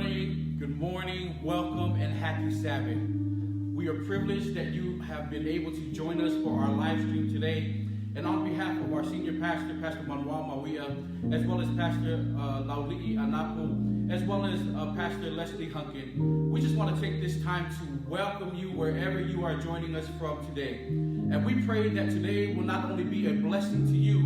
good morning, welcome, and happy Sabbath. We are privileged that you have been able to join us for our live stream today. And on behalf of our senior pastor, Pastor Manuel Mawia, as well as Pastor Lauli Anapo, as well as Pastor Leslie Hunkin, we just want to take this time to welcome you wherever you are joining us from today. And we pray that today will not only be a blessing to you,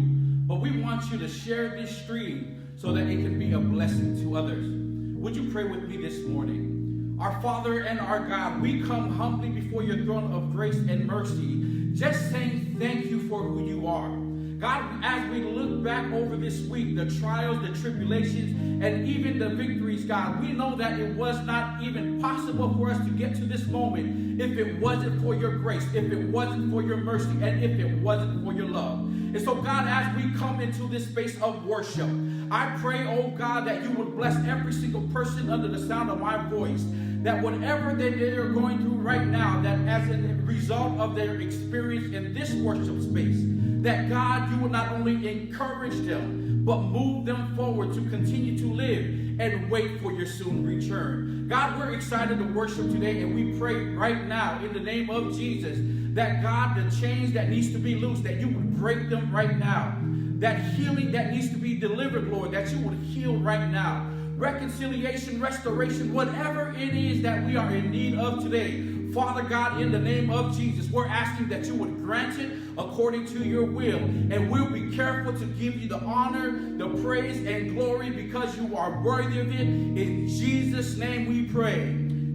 but we want you to share this stream so that it can be a blessing to others. Would you pray with me this morning? Our Father and our God, we come humbly before your throne of grace and mercy, just saying thank you for who you are. God, as we look back over this week, the trials, the tribulations, and even the victories, God, we know that it was not even possible for us to get to this moment if it wasn't for your grace, if it wasn't for your mercy, and if it wasn't for your love. And so, God, as we come into this space of worship, I pray, oh God, that you would bless every single person under the sound of my voice, that whatever that they are going through right now, that as a result of their experience in this worship space, that God, you will not only encourage them, but move them forward to continue to live and wait for your soon return. God, we're excited to worship today, and we pray right now in the name of Jesus that, God, the chains that needs to be loose, that you would break them right now. That healing that needs to be delivered, Lord, that you would heal right now. Reconciliation, restoration, whatever it is that we are in need of today, Father God, in the name of Jesus, we're asking that you would grant it according to your will. And we'll be careful to give you the honor, the praise, and glory because you are worthy of it. In Jesus' name we pray.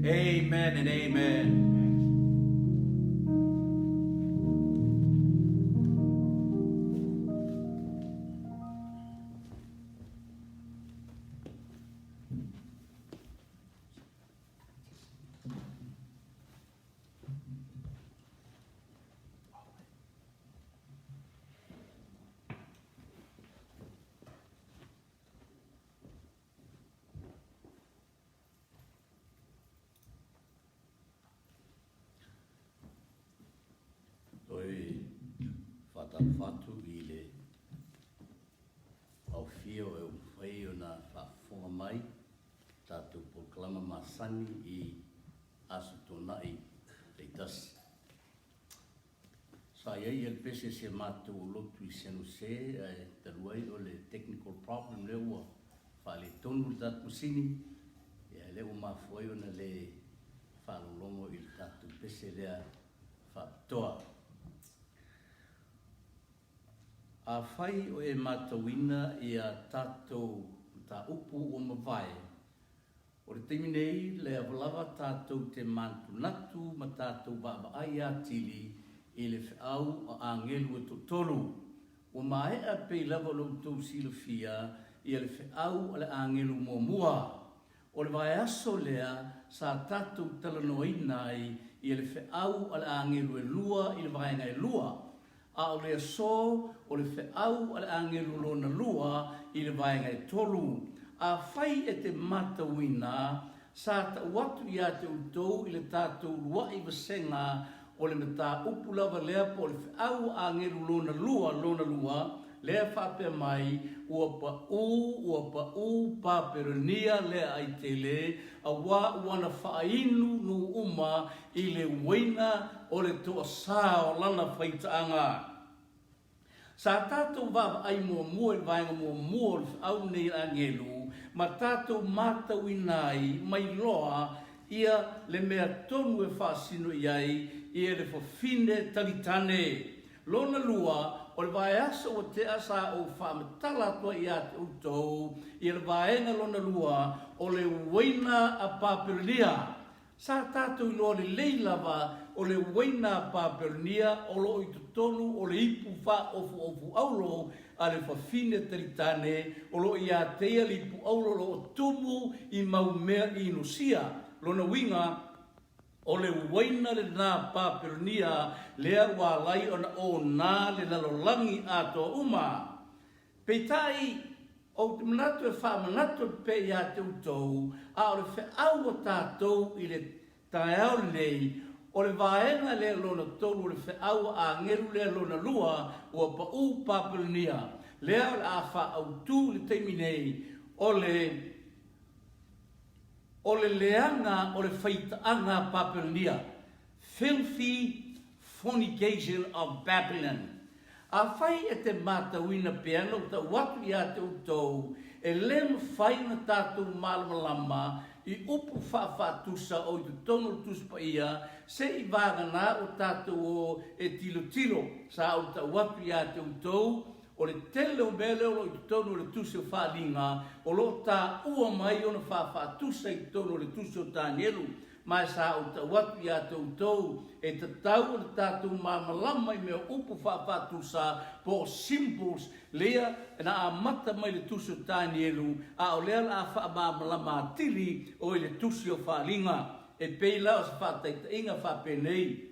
Amen and amen. Fatu ile au fio e o whai o na whafonga mai tātou proklama masani I asu tonai te tasi. Sa iei el pese se mātou lotu I senu se te ruai o le technical problem leo ua whale tonu tātou sini leo mafuai o na le whalolongo I tātou pese lea whatoa. A whai o e matawina I a tātou tā upu o mawai. O re teimi nei le awalawa tātou te mantunatu ma tātou wāwaai a tili I le whiau o angelu e totolu. O mai a pei lawa loutou silofia I le whiau o le angelu muamua. O le vai aso lea sa tātou talanoinai I le whiau o le angelu e lua I le vaenga e lua. A o le so o le whiau o le angelu lona lua I le vaenga e tolu. A whai e te matawina sa ta watu I a te utou I le tātou rua I wasenga o le mata upulawa lea po le whiau angelu lona lua lea whapea mai ua pa u paperenia lea ai te le a wā wana whainu no uma I le waina o le toa sā o lana whaitaanga. Sa tātou wāwa ai mua I vaenga mua o le whiau nei angelu, ma tātou matawinai mai loa ia le mea tonu e whaasino iai ia le whawhine talitane. Lona lua o le vai asa o te asa o whaamatala toa I a te utou ia le vaenga lona lua o le waina a paperonia. Sa tātou ilo le leilawa o le waina a paperonia o lo I tutonu o le ipu wha ofu aulo a le whawhine taritane o lo I a teia le ipu aulo lo tumu I maumea I inusia. Lona winga o le waina le nā paperonia lea ua lai o nā le lalolangi a toa uma. Peitai o te manatu e whaamanatu pe I a te utou a o le whiau o tātou I le taeao nei o le vaenga lea lona tolu o le whiau a ngeru lea lona lua ua pa u paperonia. Lea a wha au tū le teimi nei o le o le leanga o le whaitaanga Papelonia, filthy fornication of Babylon. A whai e te mātauina peano, ta watu i a te utou, e lem whaina tātou malamalama, i upu whawhatusa o i te tono tuspa ia, se i wāgana o tātou o e tilo, sa o ta watu i a te utou, o le tele o mele o i te tono le tusi o whalinga, o lo tā ua mai o na whawhatusa i tono le tusi o tānielu, mai sa o ta watu i a te utou, e te tau o tātou māmalama i mea upu whawhatusa po symbols lea na a mata mai le tusi o tānielu, a o lea la a whaamāmalama atili o i le tusi o whalinga, e peila o sa whataita inga whapenei.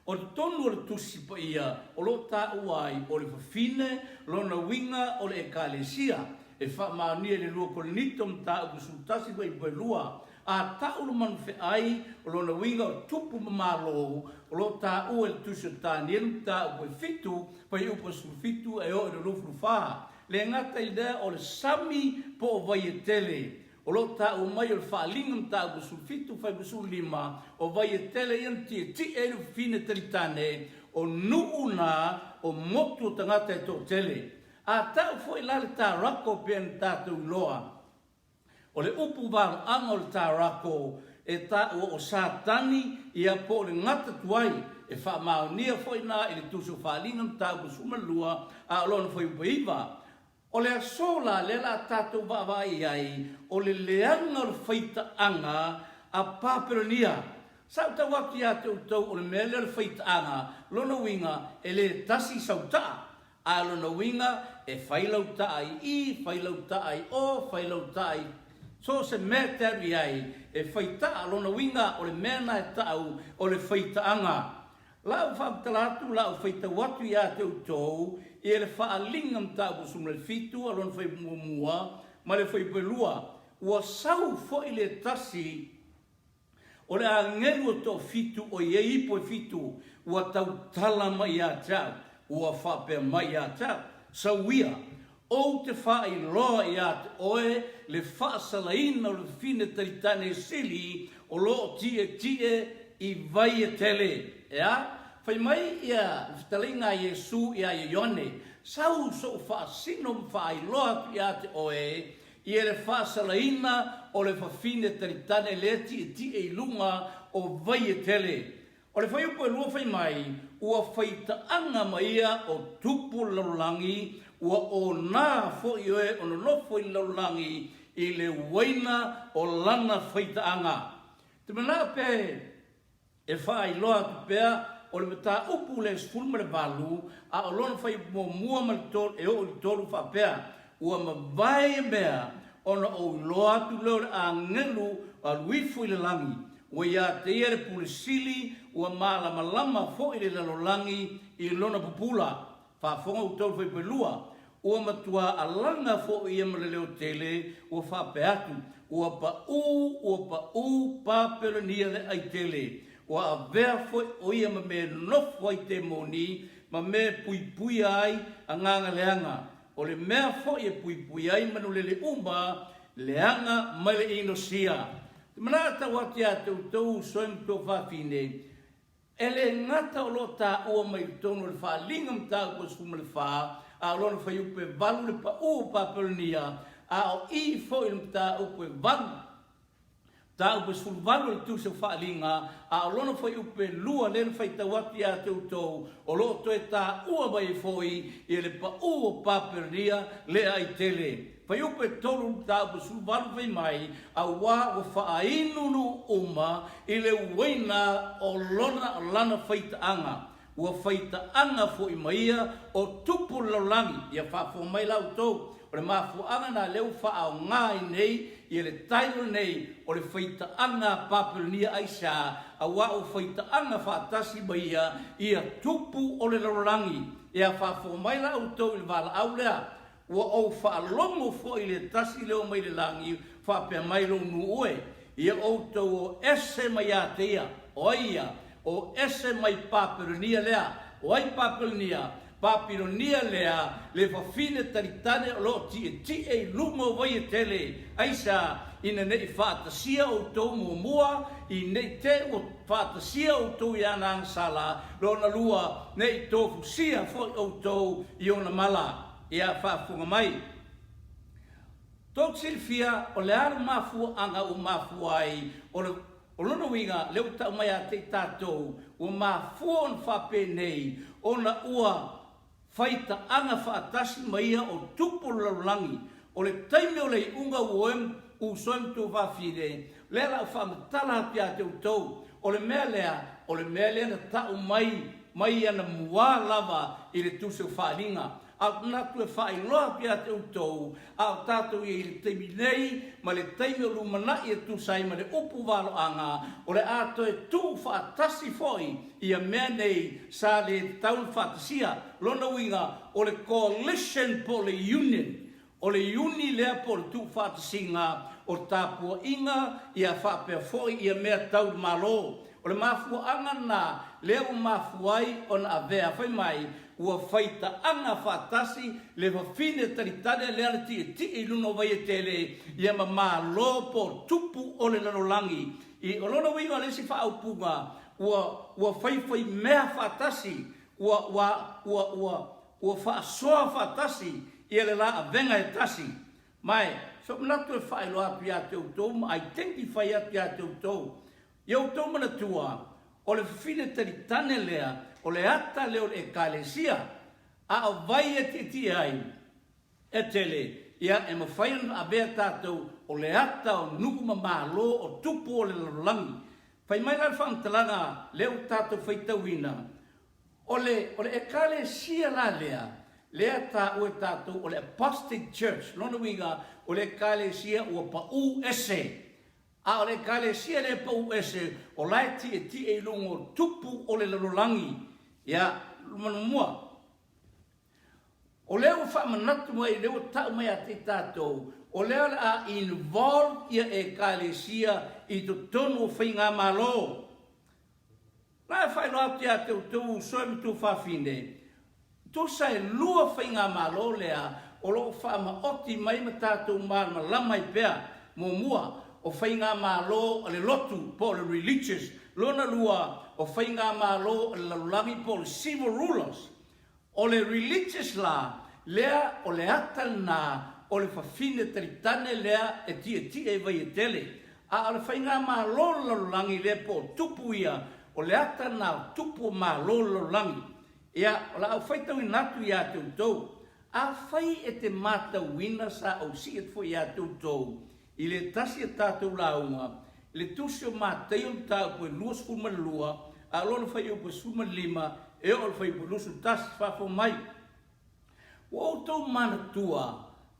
O le tonu o le tusi pa ia, o lo tā uai, o le whawhine, lo na winga o le ekalesia, e whaamaunia le lua kolenito mta o kusutasi wai lua, a taulu manu fe ai, o lo na winga o tupu mamalo, o lo tā ua le tusi o tānielu mta o fitu, pai upa sulfitu e o le lufu wha. Le ngata i dea o le sami po o vai e tele, o lo tā o mai o le whaalingam tā o sulfitu whai busu lima, o vai e tele ian ti e lu fine teritane, o nuuna o motu o tangata e tō tele. A tau foi lale tā rako pen tātou loa. O le upu wāro anga o le tā rako, e tā o sātani ia po le ngata tuai, e wha maonia foi nā i le tusu whaalingam tā o sumalua, a olona foi upaiva. O le asola le la tātou wawai ai, o le leanga o le whaitaanga a Papelonia. Sauta waki a te utau o le mele o le whaitaanga, lona winga e le tasi sauta. A lona winga e whailautai I, whailautai o, whailautai. So se mea teri ai, e whaita lona winga o le mena e tau o le whaitaanga. Lau whaktalatu, lau whaita watu I a te utau, e le whaalinga mta o sumle fitu, alon whai mua, ma le whai pelua. Ua sau fo I le tasi, o le angelu o tō fitu, o ie ipo e fitu, ua tau tala mai a tau, ua whapea mai a tau. Sauia, o te whai loa I a te oe, le whaasalaina o le fine taritane sili, o lo tie I vai e tele. Ea? Whai mai ia talinga Yesu ia Ione, sau so whaasino whai loa ia te oe, ia le whaasalaina o le whawhine taritane le ti e lunga o vai e tele. O le whai upo e lua whai mai, ua whaitaanga mai ia o tupu laulangi, ua o nā fo I oe o nofo I laulangi, I le waina o lana whaitaanga. Te mana pe e whai loa tu pea, o le mata upu le sfulma le valu, a o lona whai mua ma le tolu, e o le tolu whapea, ua ma vai mea, ona o loa tu leo le a ngelu, a luifu I le langi, ua ia te ere pule sili, ua malama lama fo I le lalolangi, I lona pupula, whafonga u tolu whai pelua, ua matua alanga fo I ma le leo tele, ua whapeatu, ua pa u, Papelonia le ai tele, wa a vea foi o ia ma me nofo ai te moni, ma me pui ai a nganga leanga. O le mea foi e pui ai manu le umba, leanga ma le inosia. Te manata wati a te utau soim tō whawhine, e le ngata o lo tā ua mai tono le wha lingam tā ua suma le wha, a lona whai upe valu le pa ua Papelonia, a o I foi le tā upe valu, ta upe sulvalu le tu se whaalinga, a o lona whai upe lua len whai tawati a te utou, o lo toe ta ua mai foi, I le pa ua Papelonia le ai tele. Whai upe tolu ta upe sulvalu whai mai, a wā o whaainunu uma, I le uweina o lona o lana whai taanga. Ua whai taanga foi maia o tupu laulangi, ia whafo mai lau tau. O le mafuanga na leo whaao ngai nei, I le tailo nei, o le whaitaanga Papelonia aisa, a wā o whaitaanga whaatasi maia, ia tupu o le laulangi, ia whafo mai la auto I le wala au lea, ua o whaalongo fo I le tasi leo mai le langi, whapea mai lo nu oe, ia auto o ese mai a te ia, o ese mai Papelonia lea, o ai Papelonia, papironia lea, le whawhine taritane o lo ti e lumo vai e tele, aisa ina nei whātasia o tau mua, i nei te o whātasia o tau i ana sala, lona lua nei tofu sia fo o tau i ona mala, ia whaafunga mai. Tōk silfia o le ara mafua anga o mafua ai, o lona winga leo tau mai a te tātou, o mafua on whape nei, o na ua whaita anga whaatasi maia o tupu laulangi, o le taime o le unga uoem u soem tu whawhire, le la whamatala pia te utou, o le mea lea na tau mai ana mua lava i le tusu wharinga, au natu e whailoa pia te utou, au tātou i le teimi nei, ma le teimi o lumana i e tusai, ma le upu walo anga, o le ato e tu whaatasi foi, i a mea nei sa le taun whaatasia, lona winga o le coalition po le union, o le uni lea po le tu whaatasinga, o tāpua inga, i a whapea foi, i a mea tau malo, o le mafua anga na, lea o mafuai o na avea whai mai, ua whaita anga whaatasi, le whawhine taritane lea le ti i luno vai e tele, i ama malo po tupu o le lalolangi, i o lona winga le si whaaupunga, ua whai mea whaatasi, ua whaasoa whaatasi, i ele la a venga e tasi. Mai, so mnatu e whailoa pia te utou, ma identify a pia te utou. Iau tau mana tua, o le whine taritane lea, o le ata leo e kalesia, a o vai e titi ai, e tele, ia e mawhaian a bea tātou, o le ata o nukuma malo o tupu o le lalangi. Whai mai lai whantalanga, leo tātou whaitawina, o le e kalesia la lea tā ue tātou o le Apostate Church, lona winga o le kalesia ua pa U.S.A. A o le kalesia le pa U.S.A. o lai ti e lungo tupu o le lalolangi, ia lumanumua. O leo whamanatu mai, leo tau mai a te tātou, o leo a involve ia e kalesia i to tonu whainga malo. Lai whailoa te a te utou soemi tu whawhine, tu sai lua whainga malo lea, o lo whaama oti mai ma tātou marama lamai pea, mua, o whainga malo le lotu po le religious, lona lua o whainga malo le lalulangi po le civil rulers. O le religious la, lea o le atal na, o le whawhine taritane lea e tia vai e tele. A o le whainga malo le lalulangi lea po tupu ia, o le atal na tupu malo le lalulangi. Ia, o la au whaitau i natu ia te utou, a whai e te mata wina sa au si et fo ia te utou, i le tasi e tātou launga, le tusio mātei o tāu koe lua sfuma lua, a lona whai o koe sfuma lima, e o le whai po lusu tasi whafo mai. O au tau mana tua,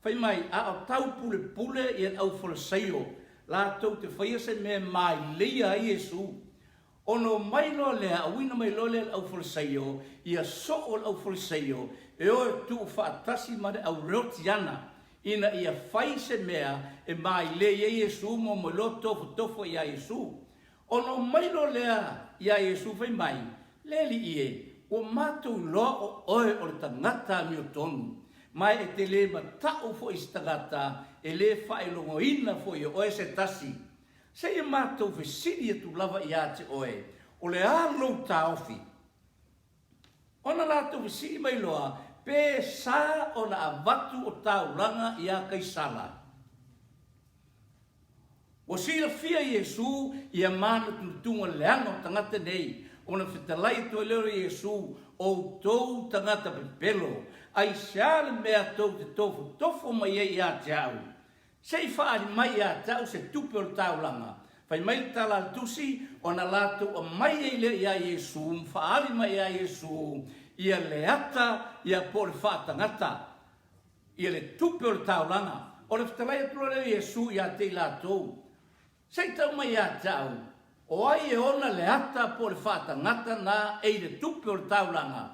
whai mai, a au tau pule i an au whalaseio, la tau te whaia se me mai leia i Jesu. Ono mai lo lea, a wina mai lo lea au whalaseio, i a so o au whalaseio, e o e tu whaatasi mare au reotiana, ina ia whai se mea e mai le ia Jesu mo lo tofo ia Jesu. Ono mai lo lea ia Jesu whai mai, leli ie, o mātou loa o oe o le tangata mi o tonu. Mai e te le matau fo i stangata, e le whai longo ina fo i oe se tasi. Se ia mātou whesiri e tu lava i ate oe, o le alo ta ofi. Ona lātou whesiri mai loa, pe sa o na avatu o tauranga i a kaisala. O sila fia Jesu i a mana tunutunga leanga o tangata nei, o na whitalai to leo Jesu o tou tangata pepelo, ai seale mea tou te tofo mai e i a jau. Sei whaari mai a tau se tupe o tauranga, whai mai tala tusi o na lātou o mai e le i a Jesu, whaari mai a Jesu, ia le ata, ia po le whaatangata, ia le tupe o le taulanga, o le whatalai atua le Jesu ia te lātou. Sei tau mai a tau, o ai e ona le ata po le whaatangata na e le tupe o le taulanga,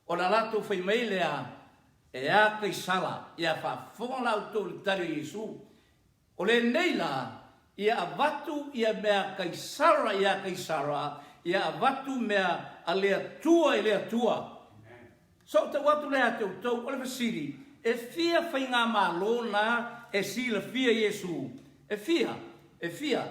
o na lātou whai mai lea, e a kei sala, ia whaafonga lau tō le tari Jesu. O le neila, ia avatu ia mea kaisara ia kaisara, ia avatu mea a lea tua i lea tua. So te watu lea te utau, ole fasiri, e fia whainga malo na e sila fia Yesu. E fia,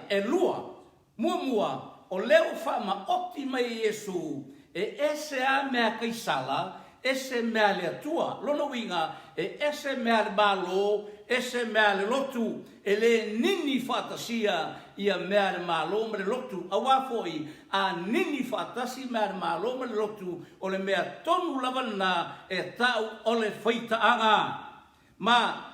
e lua, mua, o leo wha ma oti mai Yesu, e ese a mea kaisala, ese mea le atua, lona winga, e ese mea le malo, ese mea le lotu, e le nini whatasia ia mea le malo me le lotu, a wafoi, a nini whatasi mea le malo me le lotu, o le mea tonu lavana e tau o le whaita anga. Ma,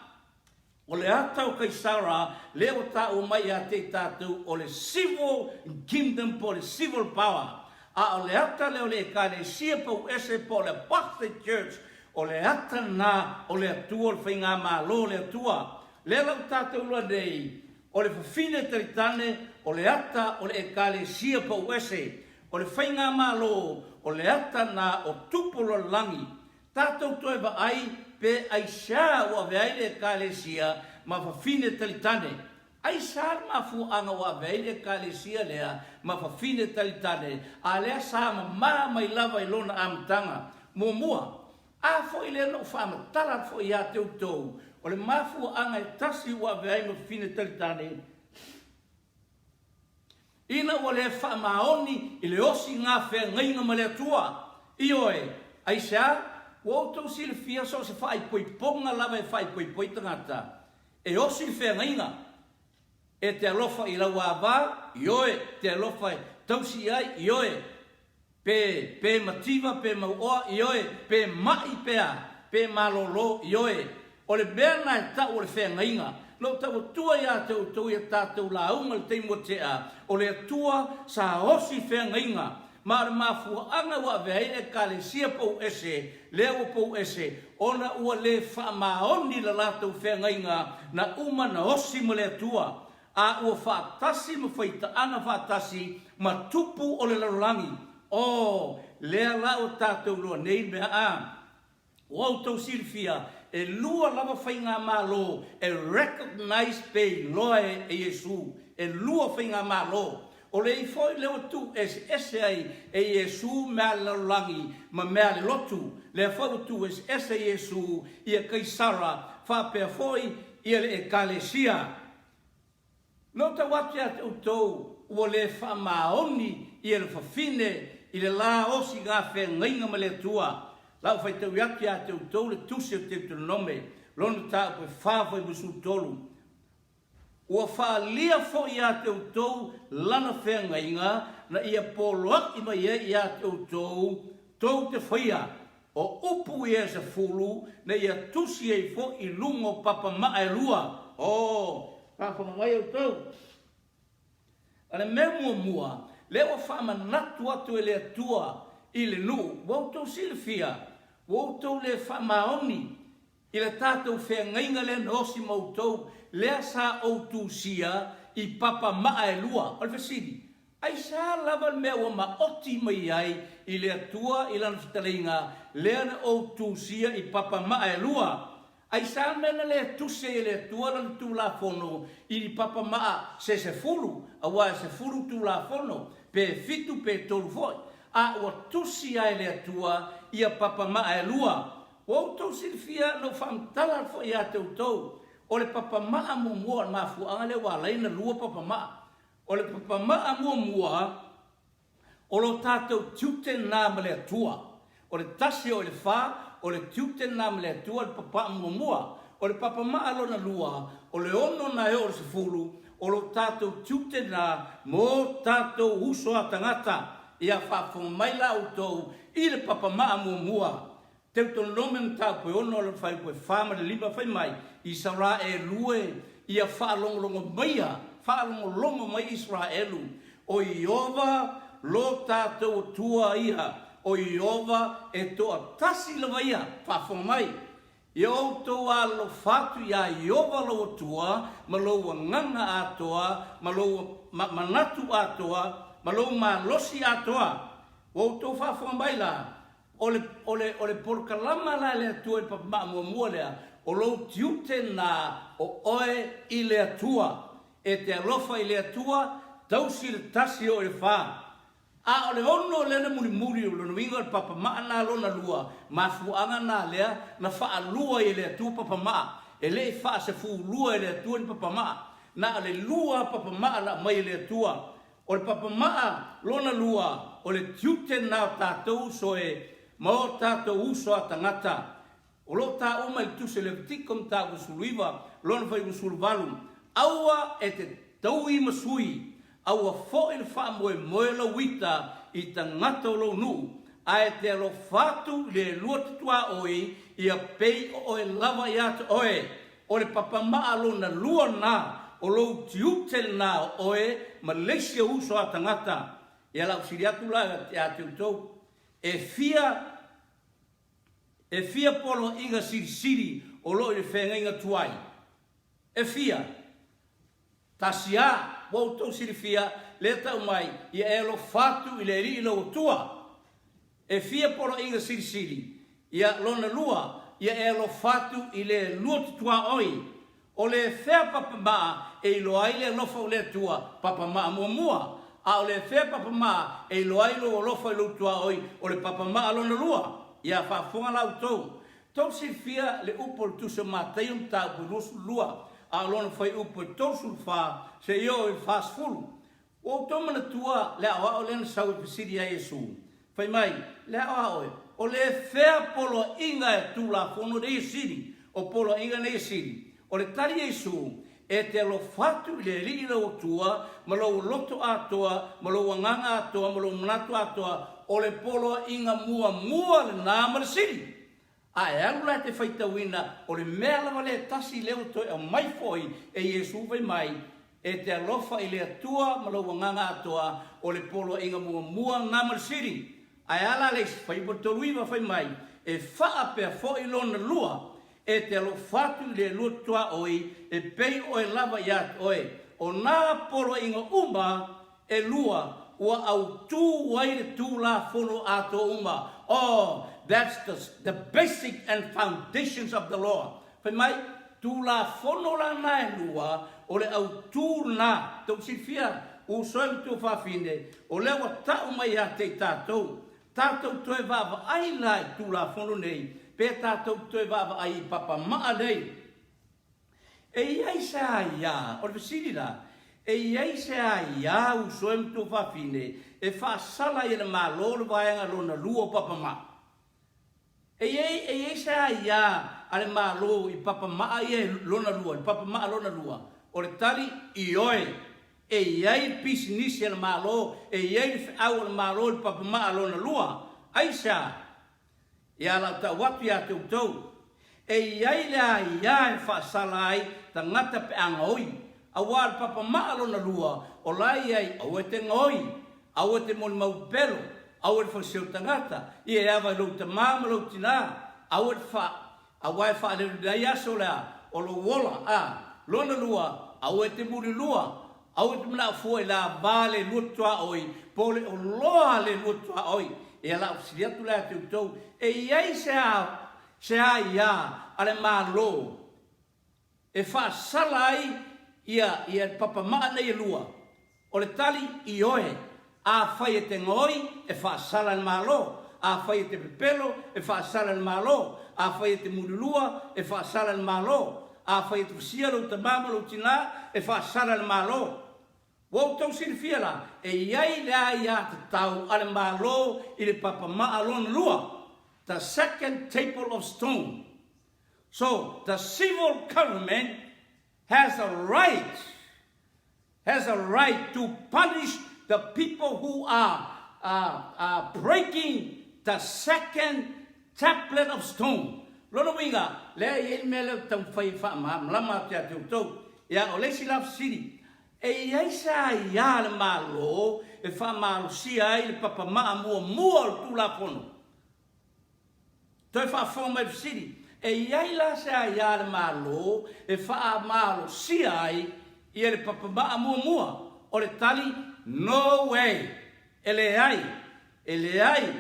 o le atau kaisara, leo tau mai a te tatu o le civil kingdom po le civil power. A o le ata leo le kane sia po ese po le Baptist Church, o le ata na o le atua le whainga malo le atua. Le lau tatu ula nei, o le fafine taritane, o le ata o le kane sia po ese, o le whainga malo, o le ata na o tupolo langi. Tatu toi ba ai, pe ai sha wa veile kalesia ma fa fine talitane ai sar ma fu anga wa veile kalesia lea ma fa fine talitane a le sa ma mai lava ilona amtanga mua a fo ile no fa ma tala fo ya te utou o le ma fu anga tasi wa veile fine talitane ina o le fa maoni ile osi nga fe ngainga male tua ioe ai sha Woto sil fia so se fai poi ponga lava e fai poi tangata. E o sil fea ngainga. E te alofa i lau ava, ioe, te alofa tausi ai, ioe. Pe mativa, pe mauoa, ioe. Pe mai pea, pe malolo, ioe. O le berna e ta o le fea ngainga. Lo tau tua ia te utou ia tātou la unga le teimo tea. O le tua sa osi fea ngainga. Mare mafu anga wa vei e kale sia pou ese, leo pou ese, ona ua le wha maoni la latou whengainga na uma na osi mo le tua. A ua whaatasi ma whaita ana whaatasi ma tupu o le larolangi. O, lea lao tātou roa nei mea a. O autou silfia, e lua lava whainga malo, e recognize pe loe e Yesu, e lua whainga malo. O le foi leo tu ese ai e Yesu mea larolangi ma mea le lotu. Le foi tu ese Yesu ia kaisara whapea foi ia le ekalesia. No ta watu te utou ua le whamaoni ia le whawhine i le la osi ngā whengainga ma le tua. Lau whai tau yaki a te utou le tusi o te nome. Lona ta koe whawhai musu tolu. Ua whaalia fo ia te utou lana whengainga na ia poloak ima ia te utou tou te whaia. O upu ia se fulu na ia tusi ei fo i lungo papa maa e lua. O, papa mai au tau. Ane me mua, leo whaama natu atu e le atua i le nu. Wautou silfia, wautou le whaamaoni i le tātou whengainga le nosi mautou. Lea sa o tu sia i papa maa e lua. Ole fasiri. Ai sa lava mea wa ma oti mai ai i lea tua i lana fitalinga. Lea na o tu sia i papa maa e lua. Ai sa mena lea tuse i lea tua lana tu la fono i papa maa se fulu. Awa se fulu tu la fono. Pe fitu pe tolu foi. A ua tusi ai lea tua i a papa maa e lua. O tau silfia no whamtala foi a te utou. O le papa maa mua ma fuanga le wala ina lua papa maa. O le papa maa mua o lo tātou tiute nā ma le atua. O le tasi o le wha, o le tiute nā ma le atua le papa mua. O le papa maa lo na lua, o le ono na e o le sefulu, o lo tātou tiute nā mo tātou uso a tangata. Ia whaafonga mai la utou i le papa maa mua. Te ton nome mta po ono le fai po fama le liba fai mai i sara e lue ia fa longo maia fa longo mai Israelu o Iova lo tatou tua ia o Iova e to tasi le maia fa fo mai yo to alo fatu ia Iova lo tua ma lo nganga atoa ma lo manatu atoa ma lo malosi atoa o to fa fo mai la ole porkalama la le atua i papa mua lea, o lo tiute na o oe i le atua, e te alofa i le atua, tausi le tasi o le wha. A o le ono le na muri o le winga le papa maa na lo na lua. Ma fuanga na lea na faa lua i le atu papa maa. E le faa se fu lua i le atu ni papa maa. Na le lua papa maa la mai le atua. O le papa maa lo na lua. O le tiute na tātou so e mao tātou uso a tangata. O lo tā uma i tuse le vitikom tā usuluiva. Lo na fai usuluvalu. Aua e te tau i masui. Aua fo il fa moe la wita i tangata o lo nu. A e te alo fatu le lua tutua oi i a pei o e lava i ata oe. O le papa maa lo na lua na o lo tiutel na oe Malaysia uso a tangata. I ala usiri atu la e a te utou. E fia polo inga siri o lo i le whenga inga tuai. E fia. Tasia. Wau tau sirifia, le tau mai, i e lo fatu i le ri lo tua. E fia polo inga siri, i a lona lua, i e lo fatu i le lua tua oi. O le fea papa maa, e lo ai le lofa o le tua, papa maa mua. A o le fea papa maa, e lo ai lo lofa i lo tua oi, o le papa maa lona lua. I a whaafunga lau tau. Tau sirifia le upol tu se maa teion tau burusu lua. A lona fai upo tosul fa se yo il fast food. O tomana tua le awa o len sau pisiri a Yesu. Fai mai le awa o le fea polo inga e tu la fono de Yesiri. O polo inga ne Yesiri. O le tari Yesu e te lo fatu le li lo tua, ma lo loto atoa, ma lo wanganga atoa, ma lo manatu atoa, o le polo inga mua le nama le siri. A e alu la te whaita wina, o le mea lava le tasi leo toi au mai foi, e Yesu vai mai, e te alofa i le atua, ma lo wanganga atoa, o le polo inga mua nama le siri. A e ala le whai potoluiva vai mai, e wha pea foi lona lua, e te alofatu le lua tua oi, e pei o e lava iat oi, o nā polo inga e lua, ua au tū waire tū la fono ato uma. Oh, that's the basic and foundations of the law. Whai mai, tū la fono la nai lua, o le au tū na, tau si fia, o soe tu whawhine, o lewa tau mai a te tātou. Tātou toe vava ai lai tū la fono nei, pe tātou toe vava ai papa maa nei. E iai se aia, o le visiri la, e iai se aia u soe tu whawhine, e whaasala i na mālolo vaianga lona lua papa maa. E iai se aia, ale mālo i papa maa i lona lua, i papa maa lona lua. O le tali i oe, e iai pisi nisi ala mālo, e iai au ala mālo i papa maa lona lua. Aisa, i ala ta watu ya te utou. E iai lea iai whaasala ai, ta ngata pe anga oi. Awa al papa maa lona lua, o lai ai, au e te ngoi, au e te moni mau pelo, au e whaseo tangata, i e awa lau te mama lau tina, au e awa e wha aleu nei aso lea, o lo wola, lona lua, au e te muri lua, au e te mana fua i la vale lua tua oi, pole o loa le lua tua oi, e ala o siriatu lea te utou, e iei se a ia, ale maa lo, e wha salai, ia papa maa nei lua. O le tali i oe, a whai e te ngoi, e wha sala le malo, a whai e te pepelo, e wha sala le malo, a whai e te murilua, e wha sala le malo, a whai e te fusia lo te mama lo tina, e wha sala le malo. Wau tau siri fiala, e iai lea ia te tau ale malo i le papa maa lona lua. The second table of stone. So, the civil government has a right to punish the people who are breaking the second tablet of stone. Lolo winga, le ye mele tam fai fa ma lama tia tu ya ole silaf siri. E ia sa ya le malo e fa malo si ai le papa ma mua tu la pono. Toi fa forma de siri. E iai la se a ia le malo, e wha malo si ai, i le papa maa mua. O le tali, no way. E le ai.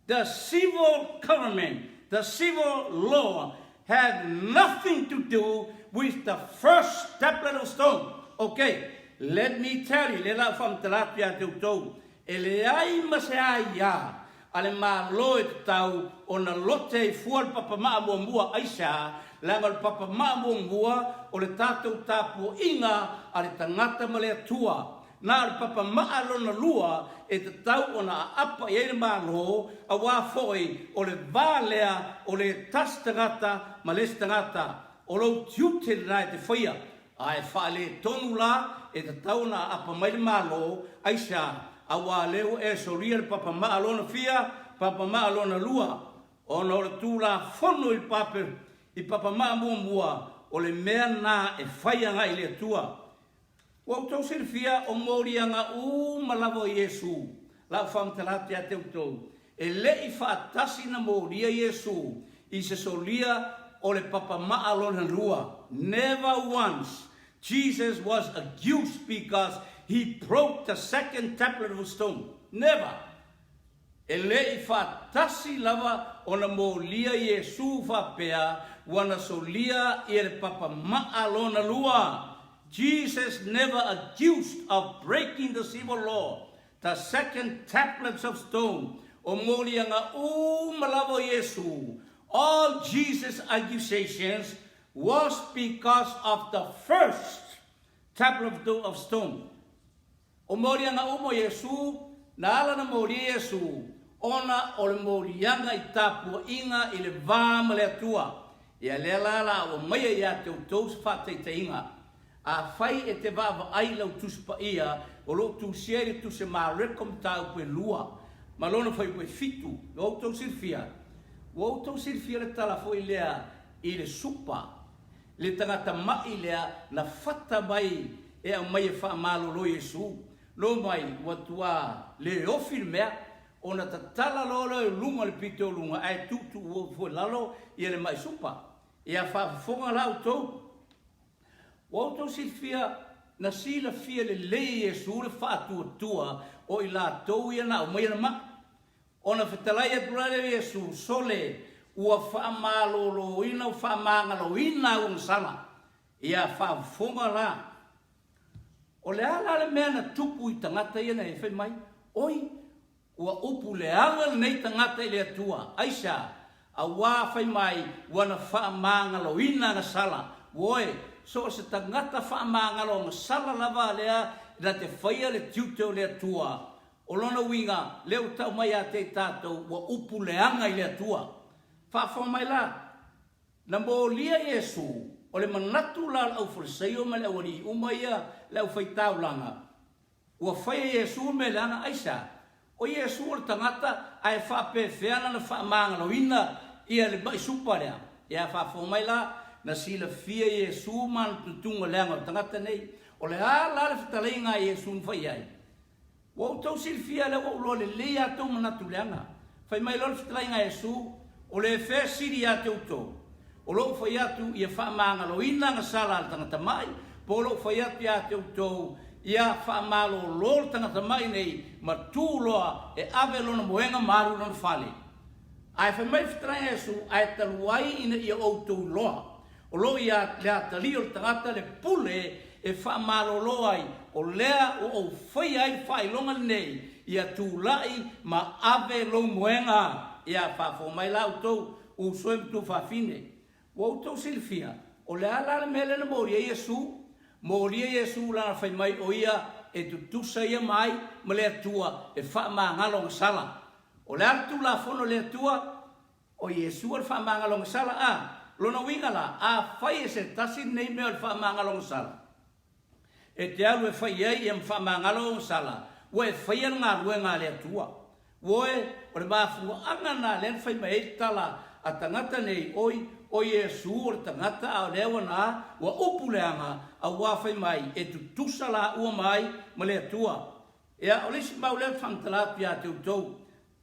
The civil government, the civil law, had nothing to do with the first tablet of stone. Okay, let me tell you, le la fam talapia te utou. e le ai masea ia, ale malo e te tau, o na lote i fua le papa maa mua aisa, langa le papa maa mua, o le tātou tāpua inga, ale tangata ma le atua, na le papa maa lona lua, e te tau o na apa i eire malo, a wā foi, o le vālea, o le tas tangata, ma les tangata, o lo tiute le nai te whaia, a e whaale tonu la, e te tau na apa mai le malo, aisa, a wā leo e soria le papa maa lona fia, papa maa lona lua, o na o le tūla whono i pape, i papa maa mua, o le mea nā e whaia ngai le atua. Wau tau sirifia o morianga malavo Yesu, lau whamtalate a te utou, e le i whaatasi na moria Yesu, i se solia o le papa maa lona lua. Never once Jesus was accused because he broke the second tablet of stone. Never. E le i whaatasi lava o na moria Yesu whapea, wana solia i le papa maa lona lua. Jesus never accused of breaking the civil law, the second tablets of stone. O morianga malavo Yesu. All Jesus' accusations was because of the first tablet of stone. O morianga mo Yesu, na ala na mori Yesu, ona o le morianga i tapu inga i le vāma le atua. Ia le lala o maia ia te utou whātei te inga. A whai e te vāwa ai lau tuspa ia, o lo tu siere tu se mā rekom tau pue lua. Ma lona whai pue fitu, o tau sirfia. O tau sirfia le tala fo i lea i le supa. Le tangata mai lea na whata mai e au mai e wha malo lo Yesu. Lo mai watua le ofir mea, o na ta tala lola e lunga le pite o lunga, ai tutu o fo lalo i le mai supa. Ia wha fonga lau tau. O tau sirfia na sila fia le lei Yesu le whātua o i la tau ia na o mai na ma. O na whetalai aturare Yesu sole ua whaamalo ina o whaamangalo ina o nsala. Ia whaafonga la. O le ala le mea na tupu i tangata ia na e whai mai. Oi, ua upu le ala nei tangata i le atua. Aisha, a wā whai mai wana whaamangalo ina na sala. Woi, so se tangata whaamangalo ngā sala lava lea na te whaia le tiuteo le atua. O lona winga, leo tau mai a te tātou wa upu leanga i le atua. Whawha mai la, na mo lia Yesu, o le manatu la au whariseo ma le awari umaia le au whaitau langa. Ua whaia Yesu me leanga aisa. O Yesu o le tangata ai whape whiana na whaamangalo ina ia le mai suparea. Ia whawha mai la, na sila fia Yesu man tutunga leanga o tangata nei, o le ala le whatalei ngā Yesu nwhai ai. Wau tau sila fia le wau lo le lea tau manatu leanga. Whai mai lo le whatalei ngā Yesu, o le whea siri a te utou. O lo whai atu ia whaamangalo ina ngā sala le tangata mai, po lo whai atu a te utou, ia whaamalo lo le tangata mai nei, ma tūloa e ave lona moenga maru lona whale. Ai whai mai whatalei ngā Yesu, ai taluai ina ia outou loa. O lo ia lea tali o le tangata le pule e whaamalolo ai o lea o whai ai whailonga nei ia tūlai ma ave lo moenga ia whafo mai lau tau o soem tu whafine. O tau silfia o lea lana mele na moria Yesu lana whai mai o ia e tutusa ia mai ma lea tua e whaamangalo sala. O lea tu la fono lea tua o Yesu al whaamangalo sala lona winga la, a whai e se tasi nei mea le whaamangalo sala. E te alu e whai ei e whaamangalo sala. Wo e whai anu ngā rue ngā lea tua. Wo e, o le māwhua anga nā lea whai mai e tala a tangata nei oi, o Yesu o le tangata a lewa nā, wa upu leanga a wā whai mai e tu tusa la ua mai ma lea tua. Ea, o lesi mau lea whamtalati a te utou.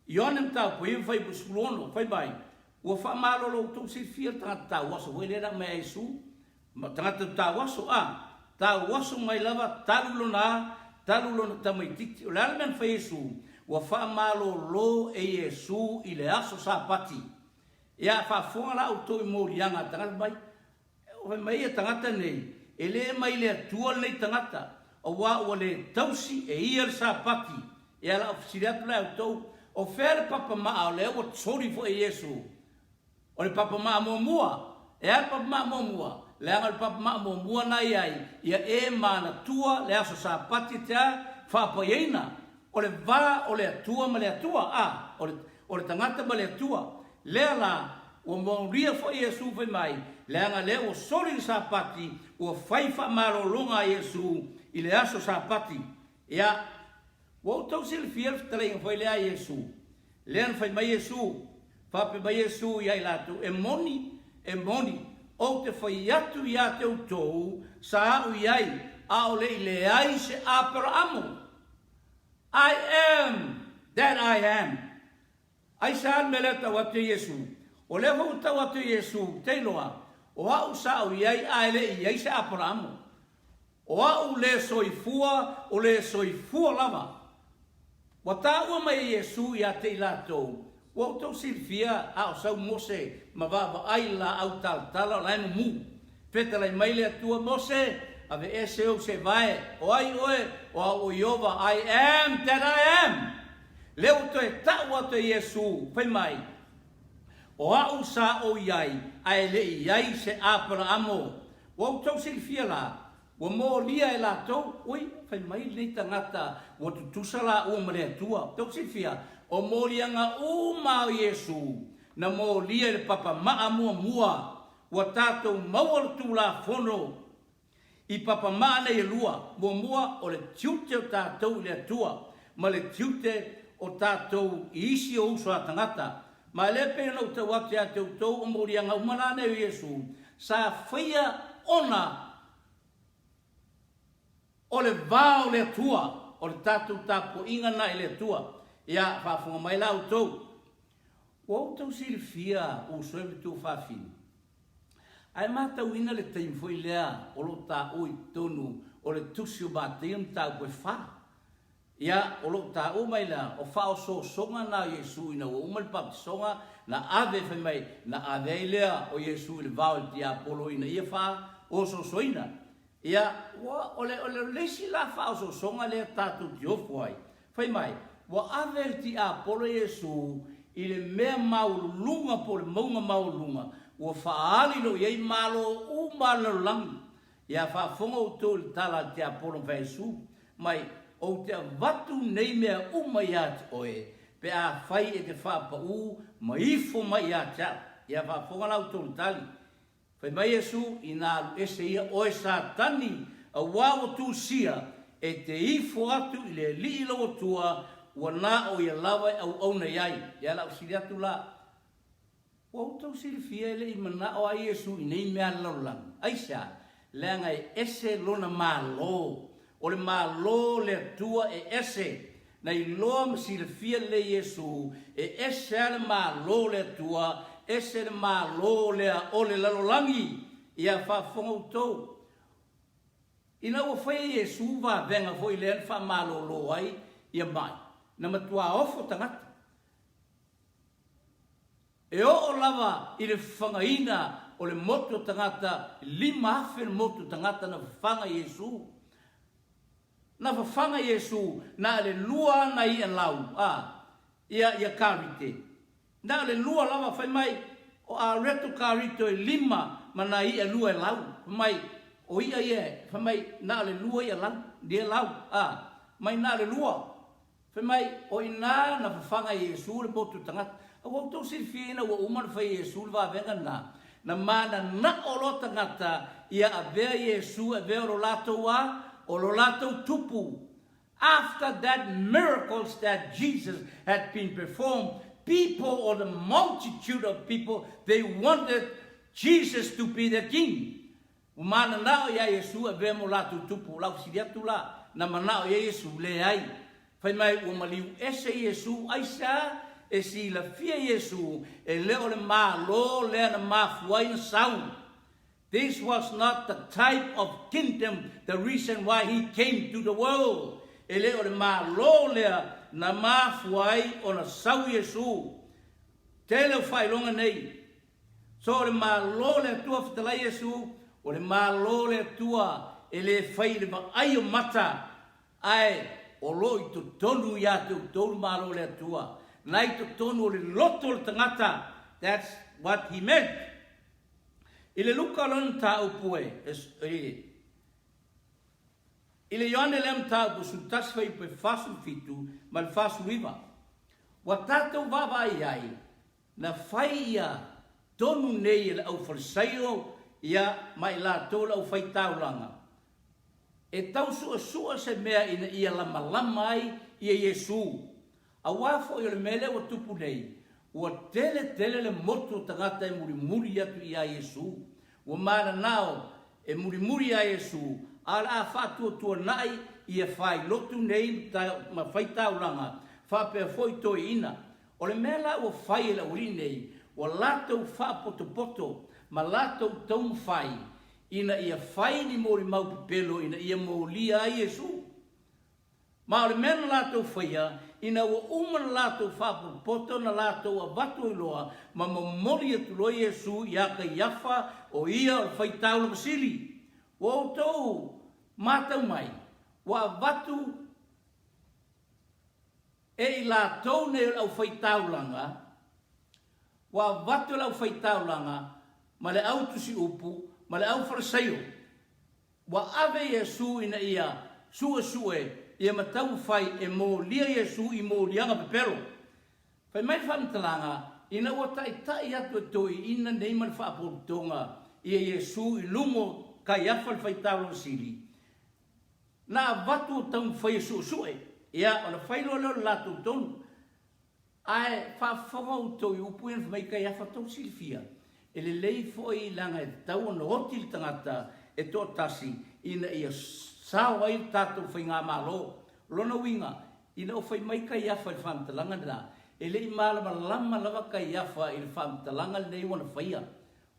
Ionem tau po iwa whai buskulono, whai mai. Ua whaamalolo tau si fia tangata tau waso, wai lera mea Yesu, tangata tau waso tau waso mai lava talulo na tamaititi. O lera men whai Yesu, ua whaamalolo e Yesu i le aso sa pati. Ia whaafonga la auto i morianga tangata mai, o mai e tangata nei, e le mai le atua nei tangata, o wā ua le tausi e ia le sa pati, ia la ofisiria tu la tau o fer papa ma o le o sorry for Yesu o le papa ma mo mua e al papa ma mo mua le al papa ma mo mua na ia e mana tua le aso sa patita fa poina o le va o le tua ma le tua o le tangata ma le tua le la o mo ria for Yesu fe mai le anga le o sorry sa pati o faifa maro longa Yesu i le aso sa pati ia o tau silfia trai foi le a Yesu lean fai mai Yesu fa pe mai Yesu ia ilatu e moni o te foi atu ia te utou sa u iai a o le ai se Abraham I am that I am ai sa meleta wa te Yesu o le ho ta wa te Yesu te loa o au sa u iai a le iai se Abraham o au le soifua o le soifua lava wa ta ua mai Yesu ia te ilatou wa tau silfia a o sau Mose ma va ai la au tala la mu peta la mai le tua Mose ave ese o se vai o ai oe o Jehova I am that I am leo te ta wa te Yesu fai mai o au sa o iai ai le iai se Abraham wa tau silfia la wa mo lia e la tau oi fai mai le tangata wa tutusala o mare tua tau silfia o mo lia nga o ma Yesu na mo lia le papa ma mua wa tatou mawal tu la fono i papa ma le lua mo mua o le tiute o tatou le tua ma le tiute o tatou isi o uso tangata ma le pe no te wa te o mo lia nga o mana ne Yesu sa fia ona o le vao le tua o le tatu tapo inga na le tua ia fa fonga mai la auto o to silfia o soe tu fa fin ai mata wina le tem foi lea o lo ta o tonu o le tusiu batem ta ko fa ia o lo ta o mai la o fa o so songa na Yesu ina o mal pap songa na ave fe mai na ave lea o Yesu le vao di apolo ina ia fa o so soina ia o le si la fa o so songa le tatu dio foi foi mai wa ave ti apolo Yesu i le mea maulunga po le maunga maulunga wa faali lo yei malo u malo lang ia fa fonga o tol tala ti apolo fa Yesu mai o te vatu nei mea u mai at oe pe a fai e te fa pa u mai fo mai at ia fa fonga la tol tali fa mai Yesu ina ese ia o satani a wa tu sia e te ifo atu i le li lo tua wana o ia lava au ona iai ia la usiria tu la o tau silfia le i mana o a Yesu i nei mea laulang aisa le ngai ese lona malo o le malo le tua e ese nei loa silfia le Yesu e ese ale malo le tua ese le malo le o le lalolangi ia fa fonga tau ina o fai Yesu va venga foi le fa malo lo ai ia mai na matua ofo tangata e o lava i le whangaina o le moto tangata lima afe le moto tangata na whanga Yesu na whanga Yesu na le lua na i an lau ia karite na le lua lava whai mai o a reto karito e lima ma na i a lua e lau mai o ia ia whai mai na le lua i a lau dia lau mai na le lua fe mai o ina na fanga Yesu le botu tangata o to silfina o umar fa Yesu va venga na mana na o lo tangata ia ave Yesu ave o lato wa o lo lato tupu after that miracles that Jesus had been performed people or the multitude of people they wanted Jesus to be the king mana na ia Yesu ave mo lato tupu la sidia tula na mana ia Yesu le ai fai mai o maliu ese Yesu aisa e si la fia Yesu e leo le malo le na mafuai sau. This was not the type of kingdom, the reason why he came to the world. E leo le malo le na mafuai o na sau Yesu. Tele fai longa nei. So le malo le tua fitala Yesu o le malo le tua e le fai le ai o mata ai o loi to tonu ia te tonu malo le atua. Nai to tonu o le loto le tangata. That's what he meant. I le luka lon ta upue. I le Ioane lem ta upu sutas fai pe fasu fitu ma le fasu riva. Wa tātou wawai ai na whai ia tonu nei le au wharisaio ia mai la tōla au whai tauranga. E tau sua se mea ina ia lama ai ia Yesu. A wafo i le mele wa tupu nei. Ua tele le motu tangata e muri atu ia Yesu. Ua mara nao e muri a Yesu. Ala a whātua tua nai ia whai lotu nei ma whai tauranga. Whapea foi toi ina. O le mela ua whai la uri nei. Ua lātou wha poto ma lātou taum whai. Ina ia whai ni mori mau pepelo ina ia maulia a Yesu. Ma o le mena lātou whaia, ina ua umana lātou whapopoto na lātou a watu i loa, ma mamori atu loa Yesu i aka iafa o ia o whai taula masili. Ua o tau mātau mai, ua watu e i lātou nei au whai taulanga, ua watu lau whai taulanga, ma le au tusi upu, ma le au wharasaio. Wa ave Yesu ina ia sue ia matau whai e mō lia Yesu i mō lianga pepero. Whai mai whamtalanga ina ua tai atu e toi ina nei man whaaporutonga ia Yesu i lungo kai awhal whai taulo sili. Nā watu o tau whai sue ia ona whai lolo latu tonu. Ai whawhawau toi upuin whai kai awha tau sili fia. E le lei foi langa e tau ana hoti tangata e tō tasi ina ia sao ai tātou whai ngā malo. Lona winga, ina o whai mai kai awha i whamtalanga nā. E lei mālama lama lava kai awha i whamtalanga nei wana whaia.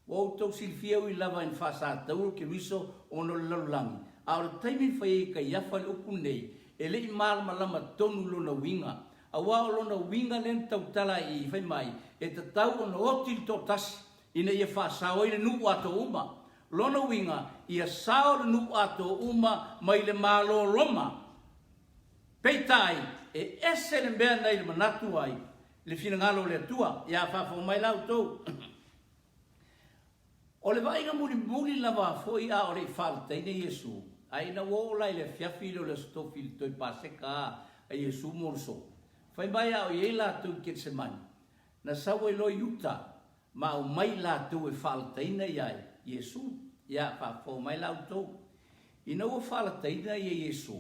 Wau tau silfia ui lava in whasa tauro ke riso o no lalulangi. A ora taimi whai kai awha i upu nei. E lei mālama lama tonu lona winga. A wao lona winga len tau tala i whai mai. E ta tau ana hoti tō tasi. Ina ia whaasao i le nuku ato uma. Lona winga, ia sao le nuku ato uma mai le malo loma. Peitai, e ese le mea nei le manatu ai, le finangalo le atua, ia whawhau mai lau tau. O le vainga muri lava foi a o le whalta ina Yesu. A ina wola i le fiafilo le stofil toi paseka a Yesu morso. Whai mai a o iela tau Getsemani. Na sawa i loi uta. Ma o mai la tu e faltaina iai, Yesu, ia whafo mai lau tau. Ina ua faltaina ia Yesu,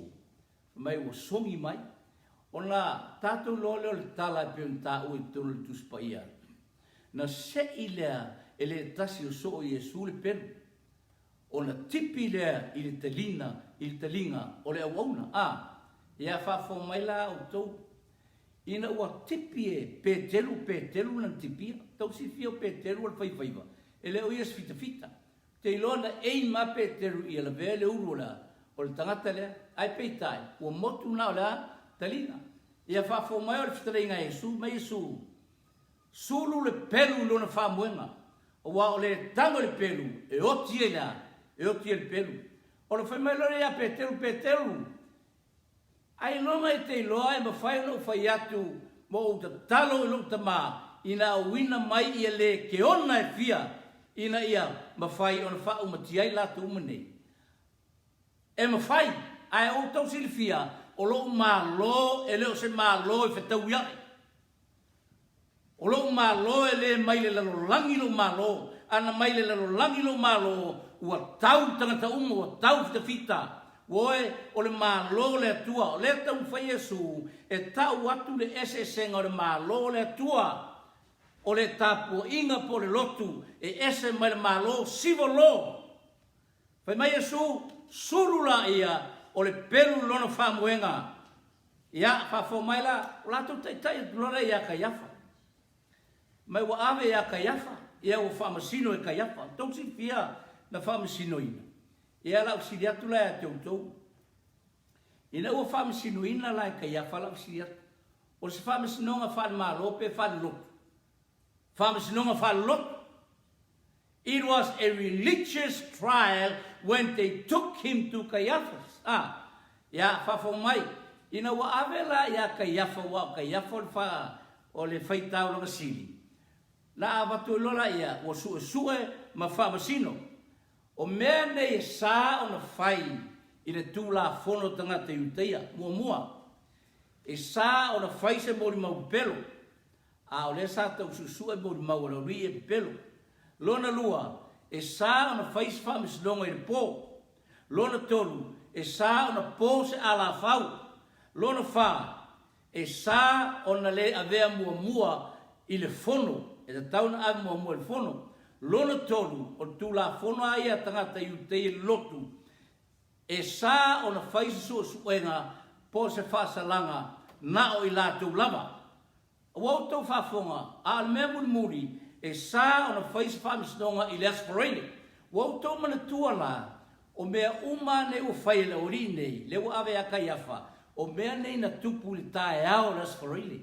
mai ua songi mai, o na tātou lole o le tala pe un tā ui tunu le tuspa ia. Na se i lea e le tasi o so o Yesu le penu, o na tipi lea i le talinga o le awauna. Ia whafo mai lau tau. Ina ua tipi e petelu na tipia. Tau si fio petelu al whaiwhaiwa. E leo ias fita. Te ilona ei ma petelu i ala vele uru la. O le tangata lea, ai peitai. Ua motu na o la talina. Ia whafo mai o le fitaringa Yesu, mai Yesu. Sulu le pelu lona whamuenga. O wa o le tango le pelu. E oti e la. E oti e le pelu. O le whaimai lona ia petelu. Ai longa e te loa e mawhai no whai atu mo o ta talo i long tama ina wina mai ia le ke ona e fia ina ia mawhai ona wha umatiai latu umane. E mawhai ai o tau sili fia o lo malo e leo se malo e whetau iai. O lo malo e le mai le lalo langi lo malo ana mai le lalo langi lo malo ua tau tangata umo ua tau fita. Woe o le malo le atua, o le tau whai Yesu, e tau atu le ese senga o le malo le atua, o le tapu inga po le lotu, e ese mai le malo sivolo. Whai mai Yesu, surula ia, o le pelu lona whamuenga. Ia, whafo mai la, o lato taitai, lona ia ka yafa. Mai wa ave ia ka yafa, ia o whamasino e ka yafa, tau si fia na whamasino ina. Ia lau siri atu lai a teutou. Ina ua whamasino ina lai ka ia whalau siri atu. O se whamasinonga whale mālope whale lotu. Whamasinonga whale lotu. It was a religious trial when they took him to Caiaphas. Ia whafo mai. ina wa ave la ia Kaiafa wa Kaiafa o le faitau langa sili. La avatu lola ia o sue ma whamasino. O mea nei sa o na whai i le tūla fono tangata iuteia, mua. E sa o na whai se mori mau pelo. A o le sa tau susua mori mau la ri e pelo. Lona lua, e sa o na whai se whamisinonga i le pō. Lona tolu, e sa o na pō se ala whau. Lona wha, e sa o na le avea mua i le fono. E ta tauna a mua le fono. Lona tolu, o tūla fono a ia tangata iuteia lotu. E sa o na whaisa suenga po se whasalanga na o i lātou lava. Wau tau whafonga, a al mea muri, e sa o na whaisa whamisnonga i le aspirate. Wau tau mana tua la, o mea uma ne o whaile o ri nei, leo ave a Kaiafa, o mea nei na tupu li tae ao le aspirate.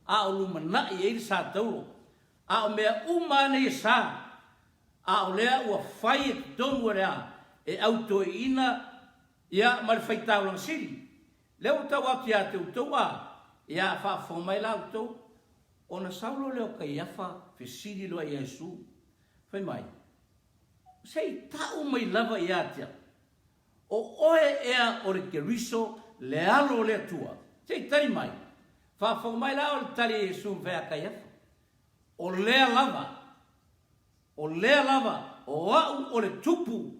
A o luma na i eiri sa taulo. A o mea uma ne sa, a o lea ua whai e tonu rea, e auto ina ia mal faitau lang siri. Leo tau ati a te utoa, ia whafomai lau tau, o na saulo leo Kaiafa, fe siri loa i Iesu. Whai mai, sei tau mai lava i atia, o oe ea o re keriso le alo le tua. Sei tari mai, whafomai lau le tari Iesu vea Kaiafa. O lea lava, o au o le tupu,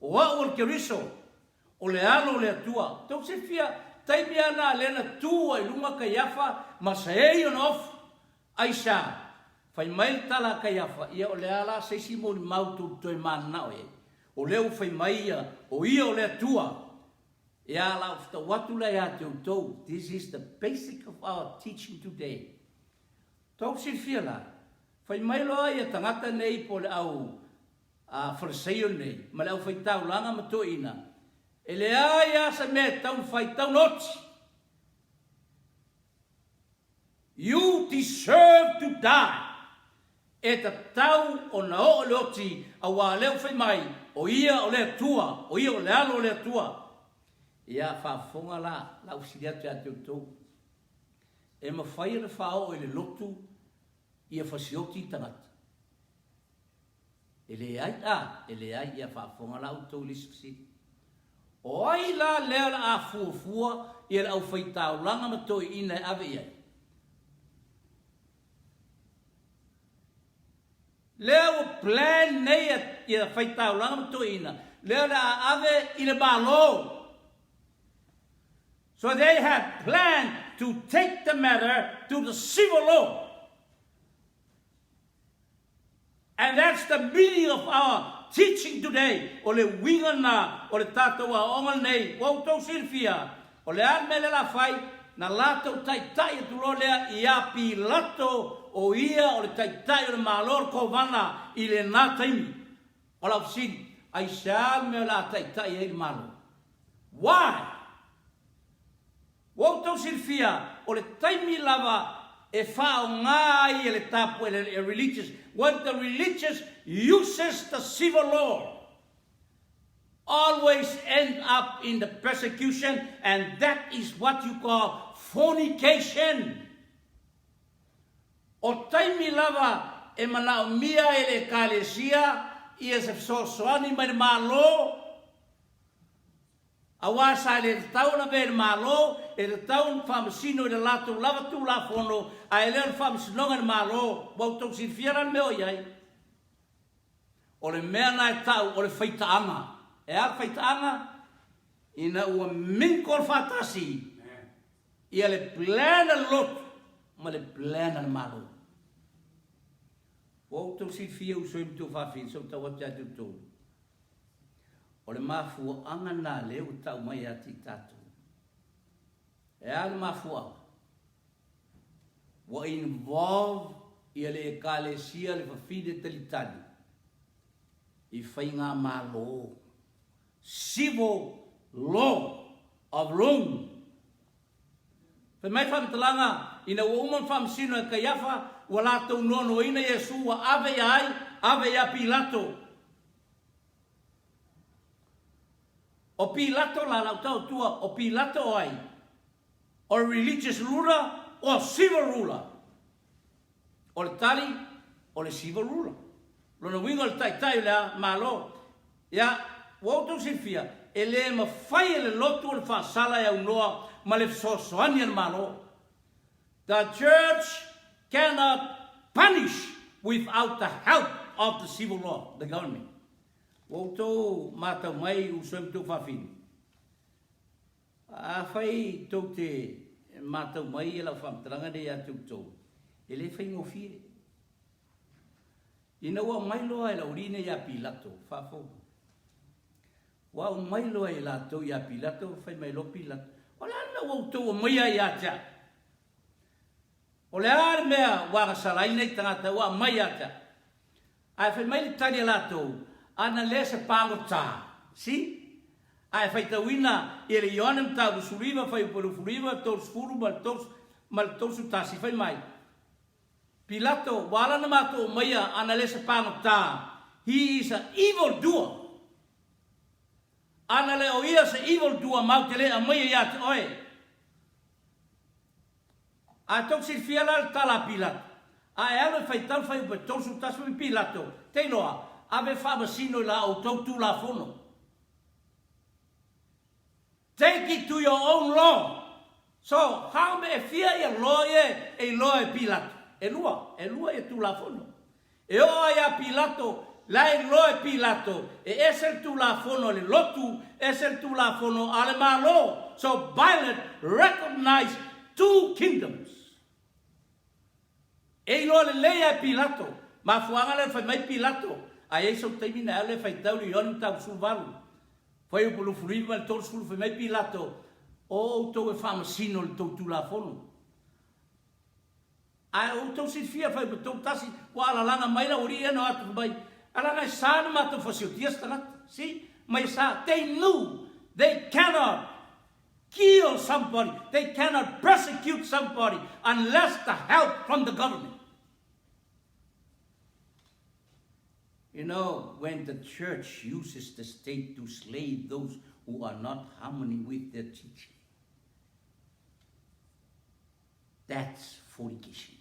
o au o le keriso, o le alo le atua. Tau se fia, taimi ana lena tua i lunga Kaiafa, ma sa ei on off, aisa. Fai mai tala Kaiafa, ia o le ala seisi mo ni mautu toi mana o e. O leo fai mai ia, o ia o le atua. Ia la ufta watu le a te utou. This is the basic of our teaching today. Tau se fia la, fai mai loa ia tangata nei po le au wharaseio nei, ma le au fai tau langa mato ina. E le aia sa me tau fai tau noti. You deserve to die. E ta tau o na o le oti a wā leo whai mai, o ia o le tua, o ia o le alo o le tua. Ia whafonga la usiriatu a te utou. E ma whai le whao e le lotu, ia whasioti tangata. E le ai ia whafonga la utou lisiksi. O ai la lea la a fuafua, ia la au whaitau langa matoi ina e ave iai. Lea o plan nei ia whaitau langa matoi ina. Lea la ave i le malo. So they had planned to take the matter to the civil law. And that's the meaning of our teaching today. O le winga na, o le tātou a onga nei, wau tau sirfia. O le almele la whai, na lātou tai e tulo lea i a Pilato o ia o le tai o le malor ko wana i le nā taimi. O la usin, ai se alme la tai e le malor. Why? Wau tau sirfia, o le taimi lava e whao ngā i le tapu e le religious. When the religious uses the civil law, always end up in the persecution, and that is what you call fornication. O taimi lava e manao mia e le kalesia, i e se soani mai malo, a wasa le tau na ver malo, e le tau whamasino i le lato lava tu la fono, a e leo whamasinonga ni malo, wau tau si whiaran meo iai. O le mea nai tau, o le whaitaanga. E a whaitaanga, ina ua minkor whatasi, i a le plana lot, ma le plana malo. Wau tau si whia usoim tu whawhin, so tau ati atu tō. O le mafua anga nā leo tau mai ati tātou. E a le mafua. Wa involve i le ekalesia le whawhide talitani. I whainga malo. Civil law of Rome. Whai mai whamtalanga, ina ua uman whamsino e Kaiafa, wa lātou nono ina Iesu wa ave ai, ave ia Pilato. O Pilato la lau tau tua, o Pilato ai. or religious ruler, or civil ruler. O le tali, o le civil ruler. Lona winga le tai lea malo. Ia, wautou sifia, e le mawhai e le lotu o le whaasala e au noa, ma le sosoani al malo. The church cannot punish without the help of the civil law, the government. Wautou matau mai usoi tu whawhini. A whai tau te matau mai e la whamtaranga de atu tau. E le whai ngofie. Ina ua mailoa e la urine ia Pilato, whafo. Wa mailoa e la tau ia Pilato, whai mailo Pilato. O le ana wautou o maia ia tia. O le ar mea wanga salaina i tangata ua mai ata. Ai whai mai le tari la tau, ana le se pango tā. Si? Ai whai tauina i le ionem tā usuriva, whai upurufuriva, tors furu, mal torsu tasi, whai mai. Pilato, wala na mato o maia ana le se pango tā. He is an evil doer. Ana le o ia se evil doer mau te le a maia ia te oe. A tok si fiala tala Pilato. A ela fai tal fai pe torsu tasu Pilato. Te noa, ave fa masino la o tou tu la fono. Take it to your own law. So, how me fear your lawyer e lawyer Pilato? E lua e tu la fono. E oa ia Pilato, la e lawyer Pilato. E esel tu la fono le lotu, esel tu la fono ale malo. So, Pilate recognize two kingdoms. E lo le lea Pilato, ma fuanga le fai mai Pilato, a e so termina le fai tau li yon tau sulvalu. Fai o pulu furiva le tau sul fai mai Pilato, o to e fama sino le tau tu la fono. A o tau si fia fai tau tasi, wa ala langa mai la ori e no atu mai. Ala ngai sa na mato fasio tias tanat, si? Mai sa, they knew they cannot kill somebody, they cannot persecute somebody unless the help from the government. You know, when the church uses the state to slay those who are not harmony with their teaching, that's fornication.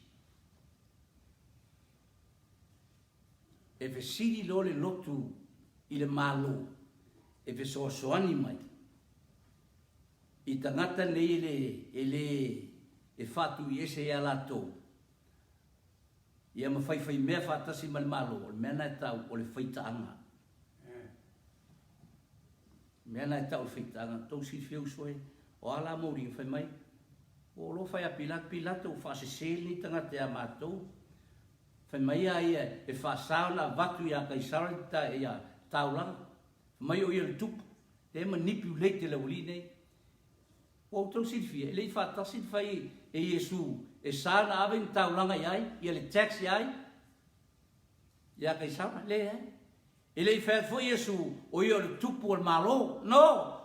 If a city lole lotu i le malo, if a soani mai, I tangata nei e fatu i ese ia lato. Ia mawhai mea whatasi malmalo, o mea nai tau o le whaitaanga. Mea nai tau o le whaitaanga, tau si whiau soe, o ala mauri whai mai. O lo whai a Pilato, o whase seli tangata ia mātou. Whai mai a ia e whasao na vatu ia Kaisara ta ia taulanga. Mai o ia le tupu, te manipulate le uli nei. O tau silfia, le whatasi whai e Yesu, e sana ave taulanga iai, ia le tax iai, ia Kaisara, le ai. E le whai fo Yesu, o ia le tupu o le malo, no!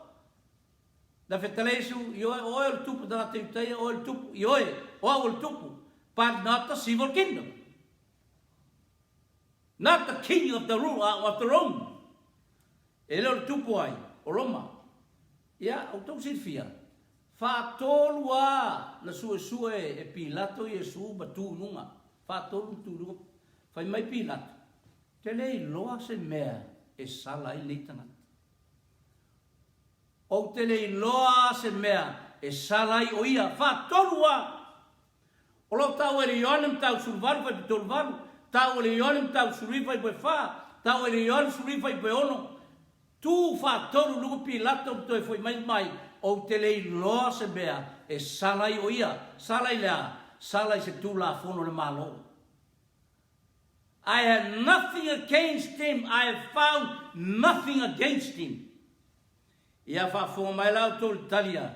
Da whetale Yesu, o ia le tupu da te uteia, o le tupu, o le tupu, but not the civil kingdom. Not the king of the Rome. E le tupu ai, o Roma. Ia, o tau silfia. Whātolua na sue e Pilato Yesu batu nunga. Whātolu tu nunga. Whai mai Pilato. Te lei loa se mea e sala i leitanga. O te lei loa se mea e sala i oia. Whātolua. O lo tau e rionem tau sulvaru vai pe tolvaru. Tau e rionem tau surivai pe whā. Tau e rionem surivai pe ono. Tu whātolu lugu Pilato to e foi mai. O te lei loa se mea e salai o ia, salai lea, salai se tu la fono le malo. I had nothing against him, I have found nothing against him. Ia whaafonga mai lau tō talia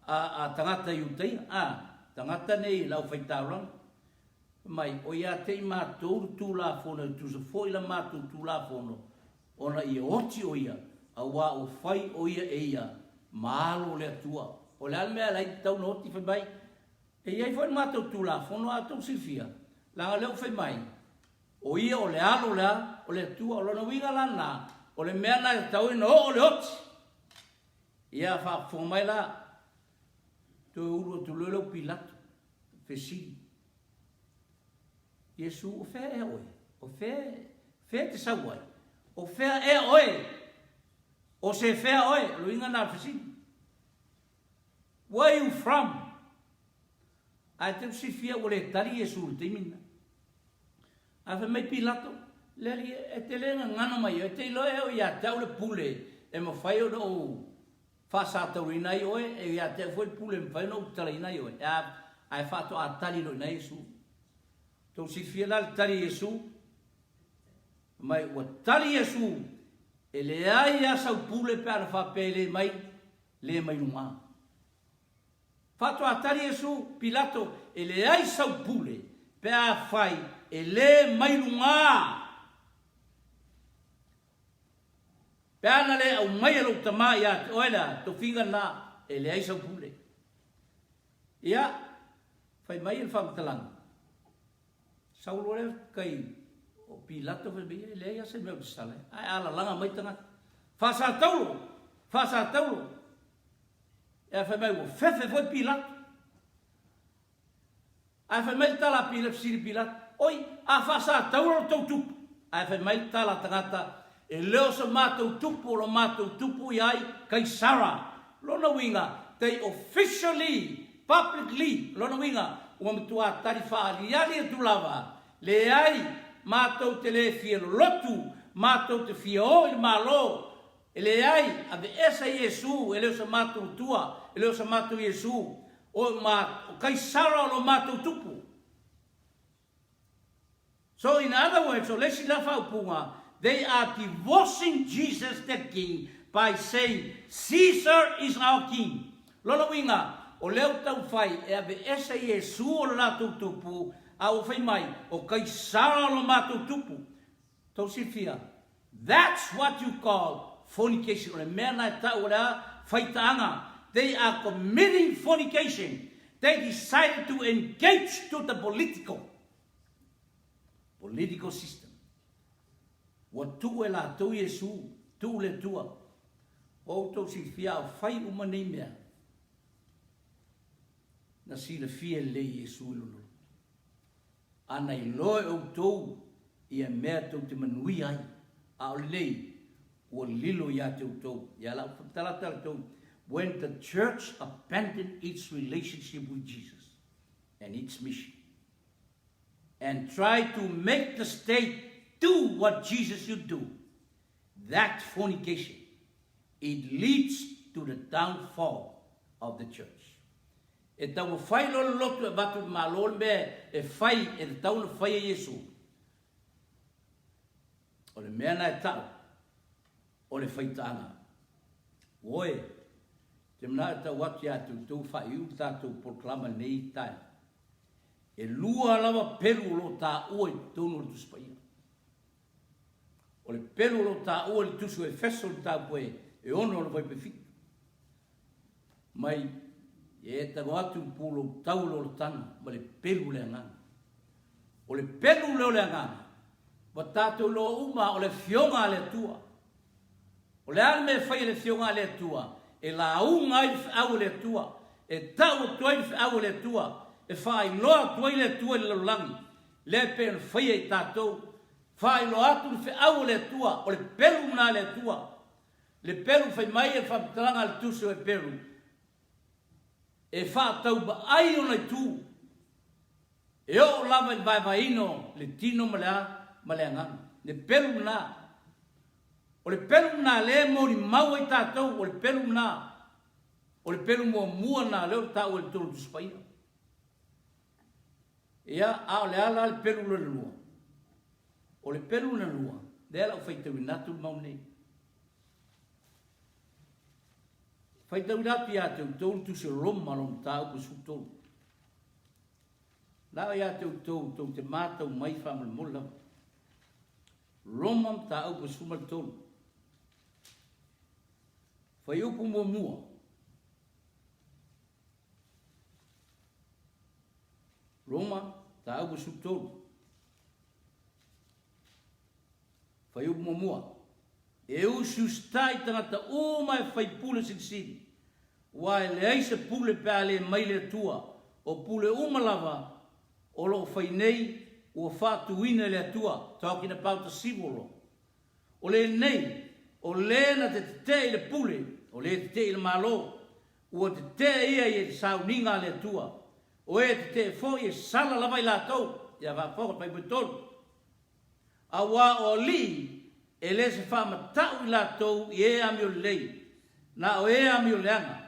a tangata iuteia, tangata nei lau whaitaurang. Mai, o ia te mātou tu la fono, tu se foi la mātou tu la fono, ona i oti o ia, a wā o whai o ia e ia, malo le atua. O le almea lai tau noti whai mai. E iai whai mātou tūla, whono a tau silfia. Langa leo whai mai. O ia o le alo lea, o le atua, o lona winga lana. O le mea nai tau ina o le oti. Ia wha mai la. Tō uru tu lolo Pilato. Fesili. Iesu o whea e oe. O whea te sauai. O whea e oe. O se whea oe. Luinga nā fesili. Where are you from? Ai te usi fia o le tari Iesu te imina. Ai wha mai Pilato. Leri e te lenga ngano mai. E te iloe o ia tau le pule. E ma whai o o whasatau rinai oe. E ia te fwoi pule ma whai o utala inai oe. Ai whato a tari lo na Iesu. Tau si fia la le tari Iesu. Mai ua tari Iesu. E le ai asau pule pe ana whapele mai. Le mai lunga. Whato a tari Iesu Pilato. E le ai sau pule. Pe a whai. E le mai lunga. Pe ana le au mai alo tama ia. Oela. To finga na. E le ai sau pule. Ia. Fai mai el whamtalanga. Saulo le kai o Pilato fai mai le ia se meu sale. Ai ala langa mai tanga. Fasa taulo. E fai mai o fefe foi Pilato. Ai fai mai tala Pilato siri Pilato. Oi, a fasa taulo tau tupu. Ai fai mai tala tangata. E leo sa mātou tupu lo mātou tupu iai kai Sara. Lona winga. They officially publicly, lona winga, ua matua tari whaaliari e tulawa, le ai, mātou te le fia lotu, mātou te fia o i malo, e le ai, a ve esa Iesu, e leo sa mātou tua, e leo sa mātou Iesu, o kai Sara lo mātou tupu. So in other words, so lesi lafa upunga, they are divorcing Jesus the King by saying, Caesar is our king. Lona winga, o leo tau whai e ave esa Iesu o lātou tupu, a o whai mai, o kai Sara lo mātou tupu. Tau si fia. That's what you call fornication. O le mea nai tau rea whaitaanga. They are committing fornication. They decided to engage to the political system. Wa tu e lātou Iesu, tu le tua. O tau si fia o whai umanei mea. Na si le fia le Iesu ilolo. Ana I loe o tau I a mea tau te manui ai. A o lei o lilo ia tau tau. Ia la tala tau. When the church abandoned its relationship with Jesus and its mission and tried to make the state do what Jesus should do, that fornication, it leads to the downfall of the church. E tau whai lolo lotu e batu ma lolo mea e whai e te tau na whai e Iesu. O le mea na e tau. O le whai tāna. Oe, te mna e tau wati atu tau whai u tātou proklama nei tai. E lua lawa peru lo tā ua I tono le tusu paia. O le peru lo tā ua le tusu e feso le tā poe e ono le vai pe fitu. Mai e ta watu pulo tau lo tana ma le pelu le ngana. O le pelu le ngana. Wa tātou lo uma o le fionga le tua. O le alme fai le fionga le tua. E la unga I au le tua. E tau toi au le tua. E fai loa toi le tua le langi. Le pen fai e tātou. Fai lo atu le au le tua. O le pelu na le tua. Le pelu fai mai e whamtaranga le tuso e pelu. E whātau ba ai o nei tū. E o lava I vai ino le tino ma le angana. Le pelu na. O le pelu na le mori mau I tātou. O le pelu na. O le pelu mua na leo tāu e tolu tuspaia. Ia a o le ala le pelu le lua. O le pelu le lua. Le ala o whaitau I natu mau nei. Fai tau rapi a teu tolu tu se roma lom tau ko su tolu. Lau ia teu tau te mātau mai whamal mola. Roma tau ko su mal tolu. Fai upu mua. Roma tau ko su tolu. Fai upu mua. E usu stai tangata o mai fai pula sin. Wai le aise pule pe ale mai le tua, o pule umalava, o lo fai nei, ua whātuina le tua, talking about the sivolo. O le nei, o le na te te le pule, o le te le malo, ua te te ia i sauninga le tua, o e te fo i sala lava i la tau, ia va foka pai putolu. A wā o li, e le se whamatau i la tau i e ami o lei, na o e ami o leanga,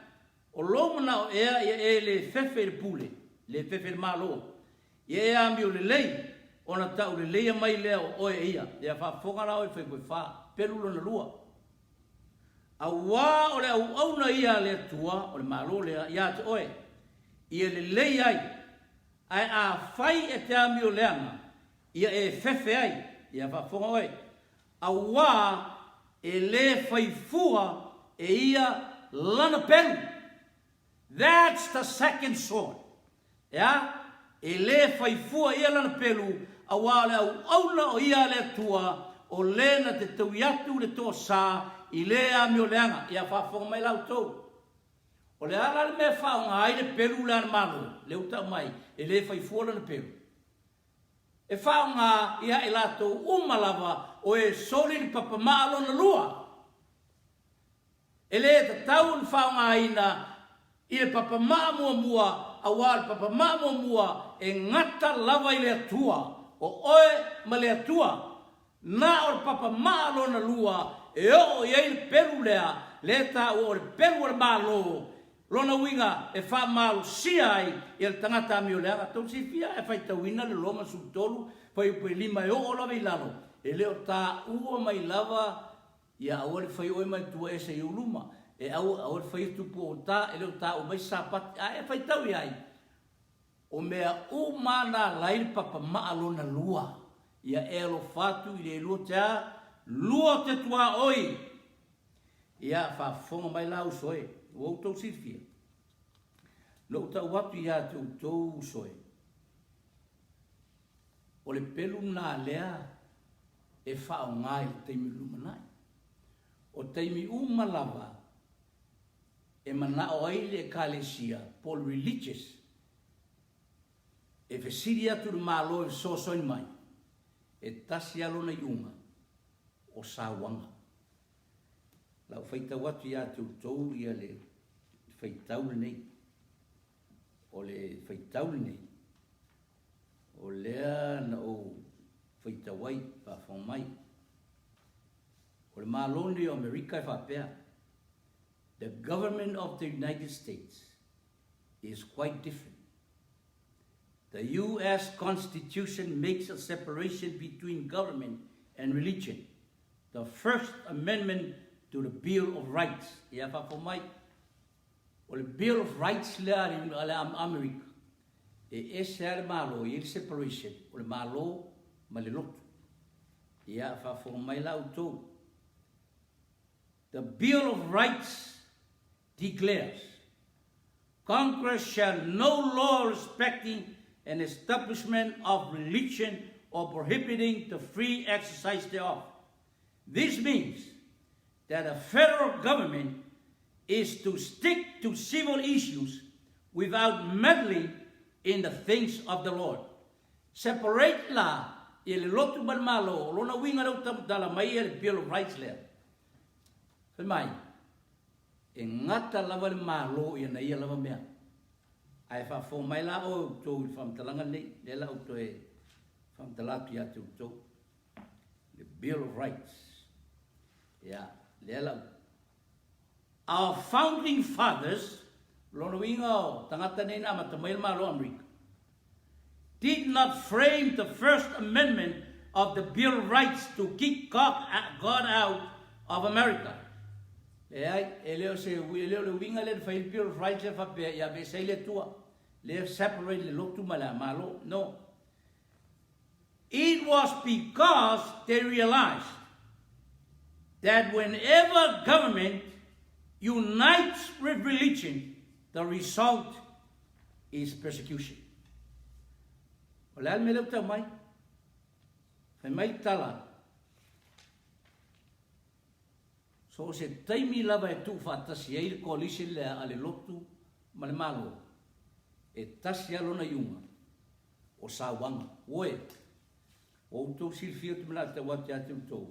o loma na o ea i e le fefe le pule, le fefe le malo, i e ami o le lei, o na tau le leia mai lea o oe ia, ia whafonga na oe whaipoi wha, perulo na lua. A wā o le au na ia le tua, o le malo lea, ia te oe, i e le lei ai a whai e te ami o leanga, ia e fefe ai, ia whafonga oe, a wā e le whaifua e ia lana pelu. That's the second sword. Yeah? E le whaifua ia lana pelu, a wā le au o ia le tua, o le na te tauiatu le tō sā, i le ami o leanga, ia whafonga mai lau tō. O le ala le mea whaonga ai le pelu le ana malo, le uta mai, e le whaifua lana pelu. E whaonga ia e lato umalava, o e soli ni papamaa lona lua. E le te tau ni whaonga aina, i le papamaa mua, a wā le papamaa mua, e ngata lava i le atua, o oe ma le atua, na o le papamaa lona lua, e o i le pelu lea, le ta o le pelu o le malo, lona winga e wha malo sia ai, i le tangata ami o leanga, tau si fia e whai tauina le loma subtolu, whai upe lima e o lava i lalo, e leo ta ua mai lava, ia aua le whai oe mai tua e se i uluma, e aua le whai tupu o ta, e leo ta o mai sapati, a e whai tau i ai, o mea umana lai papa maa lona lua, ia e alo fatu i le lua te tua oi, ia whafonga mai lau soe, o tau sirfia. Lo tau watu ia tau soe. O le pelu nā lea e whao ngai teimi lumanai. O teimi umalava e mana o aile e kalesia, pol religious, e fesiri atu le malo e sosoi mai, e tasi alona iunga o sawanga. Lau whaitau atu ia tau ia le whaitau nei, o le whaitau nei, o lea na o whaitawai pa whaumai, o le malone o Amerika e whapea. The government of the United States is quite different. The U.S. Constitution makes a separation between government and religion. The First Amendment to the Bill of Rights. Ia whapomai. O le Bill of Rights lea in Amerika. E ese ale malo, i le separation. O le malo ma le lotu. Ia whapomai lau tō. The Bill of Rights declares, Congress shall no law respecting an establishment of religion or prohibiting the free exercise thereof. This means that a federal government is to stick to civil issues without meddling in the things of the Lord. Separate la, ele lotu ban malo, lona winga rau tamutala mai ele Bill of Rights lea. Mai, e ngata lava le malo ia na ia lava mea. Ai whafo mai la o tō i whamtalanga nei, le la o tō e whamtalatu ia te tō. The Bill of Rights. Yeah, le la. Our founding fathers, lona winga o tangata nei na matamail malo Amerika, did not frame the First Amendment of the Bill of Rights to kick God out of America. E ai, e leo le winga le whai Bill of Rights le whapea, ia be sei le tua, le separate le lotu malo, no. It was because they realized that whenever government unites with religion, the result is persecution. Olha me leu tamai, foi mai tala. So se taimi lava e tu whaatasi e le koalisi lea ale lotu ma le malo. E tasi alo na iunga o sawanga. Oe, o utou silfia tu mena te wate ate utou.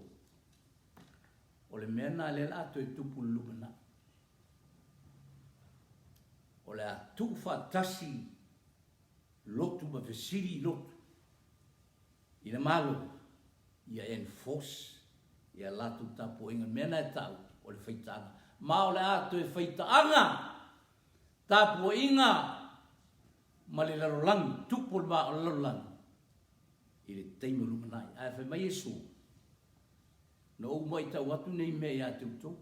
O le mena le la ato e tupu lumana. O le atu whaatasi lotu ma vesiri lotu. I le malo, ia enforce. Ia latu tapo inga mena e tau o le whaitanga. Ma o le ato e whaitanga. Tapo inga. Ma le larolangi, tupo le maa o le larolangi. I le teimo lumanai. Ai whai mai Yesu. Na o mai tau atu nei mea ia te uto.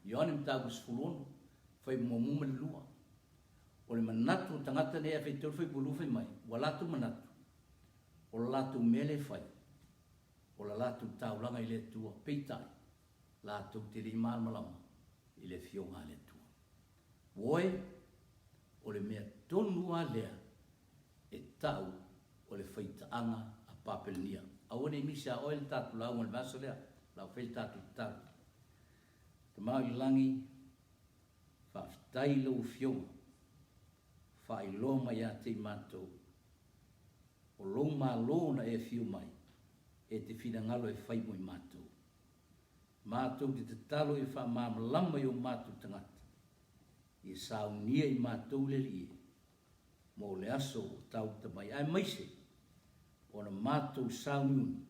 Ioane mtaku sifuluonu. Whai muamuma le lua. O le manatu tangata nei a whai tau whai pulu whai mai. Walatu manatu. O le latu mele whai. O la latu taulanga i le tua peitai. Latu te ri malama i le fionga le tua. Woe, o le mea tonu a lea e tau o le whaitaanga a papelnia. Awane misa o le tatu lau o le maso lea, lau whai tatu tau. Te mau i langi, whaftai lau fionga, whai loma ia te matou. O loma lona e fio mai. E te whina ngalo e whai mo i mātou. Mātou te talo e wha māmalama i o mātou tangata. I sao nia i mātou le lie. Mō le aso o tau tamai. Ai maise, o na mātou sao niuni.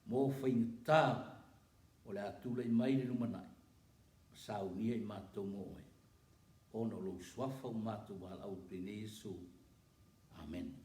Mō whainga tā o le atula i mai le lumanai. Sao nia i mātou mō e. O na lo swafa o mātou wala au pene Yesu. Amen.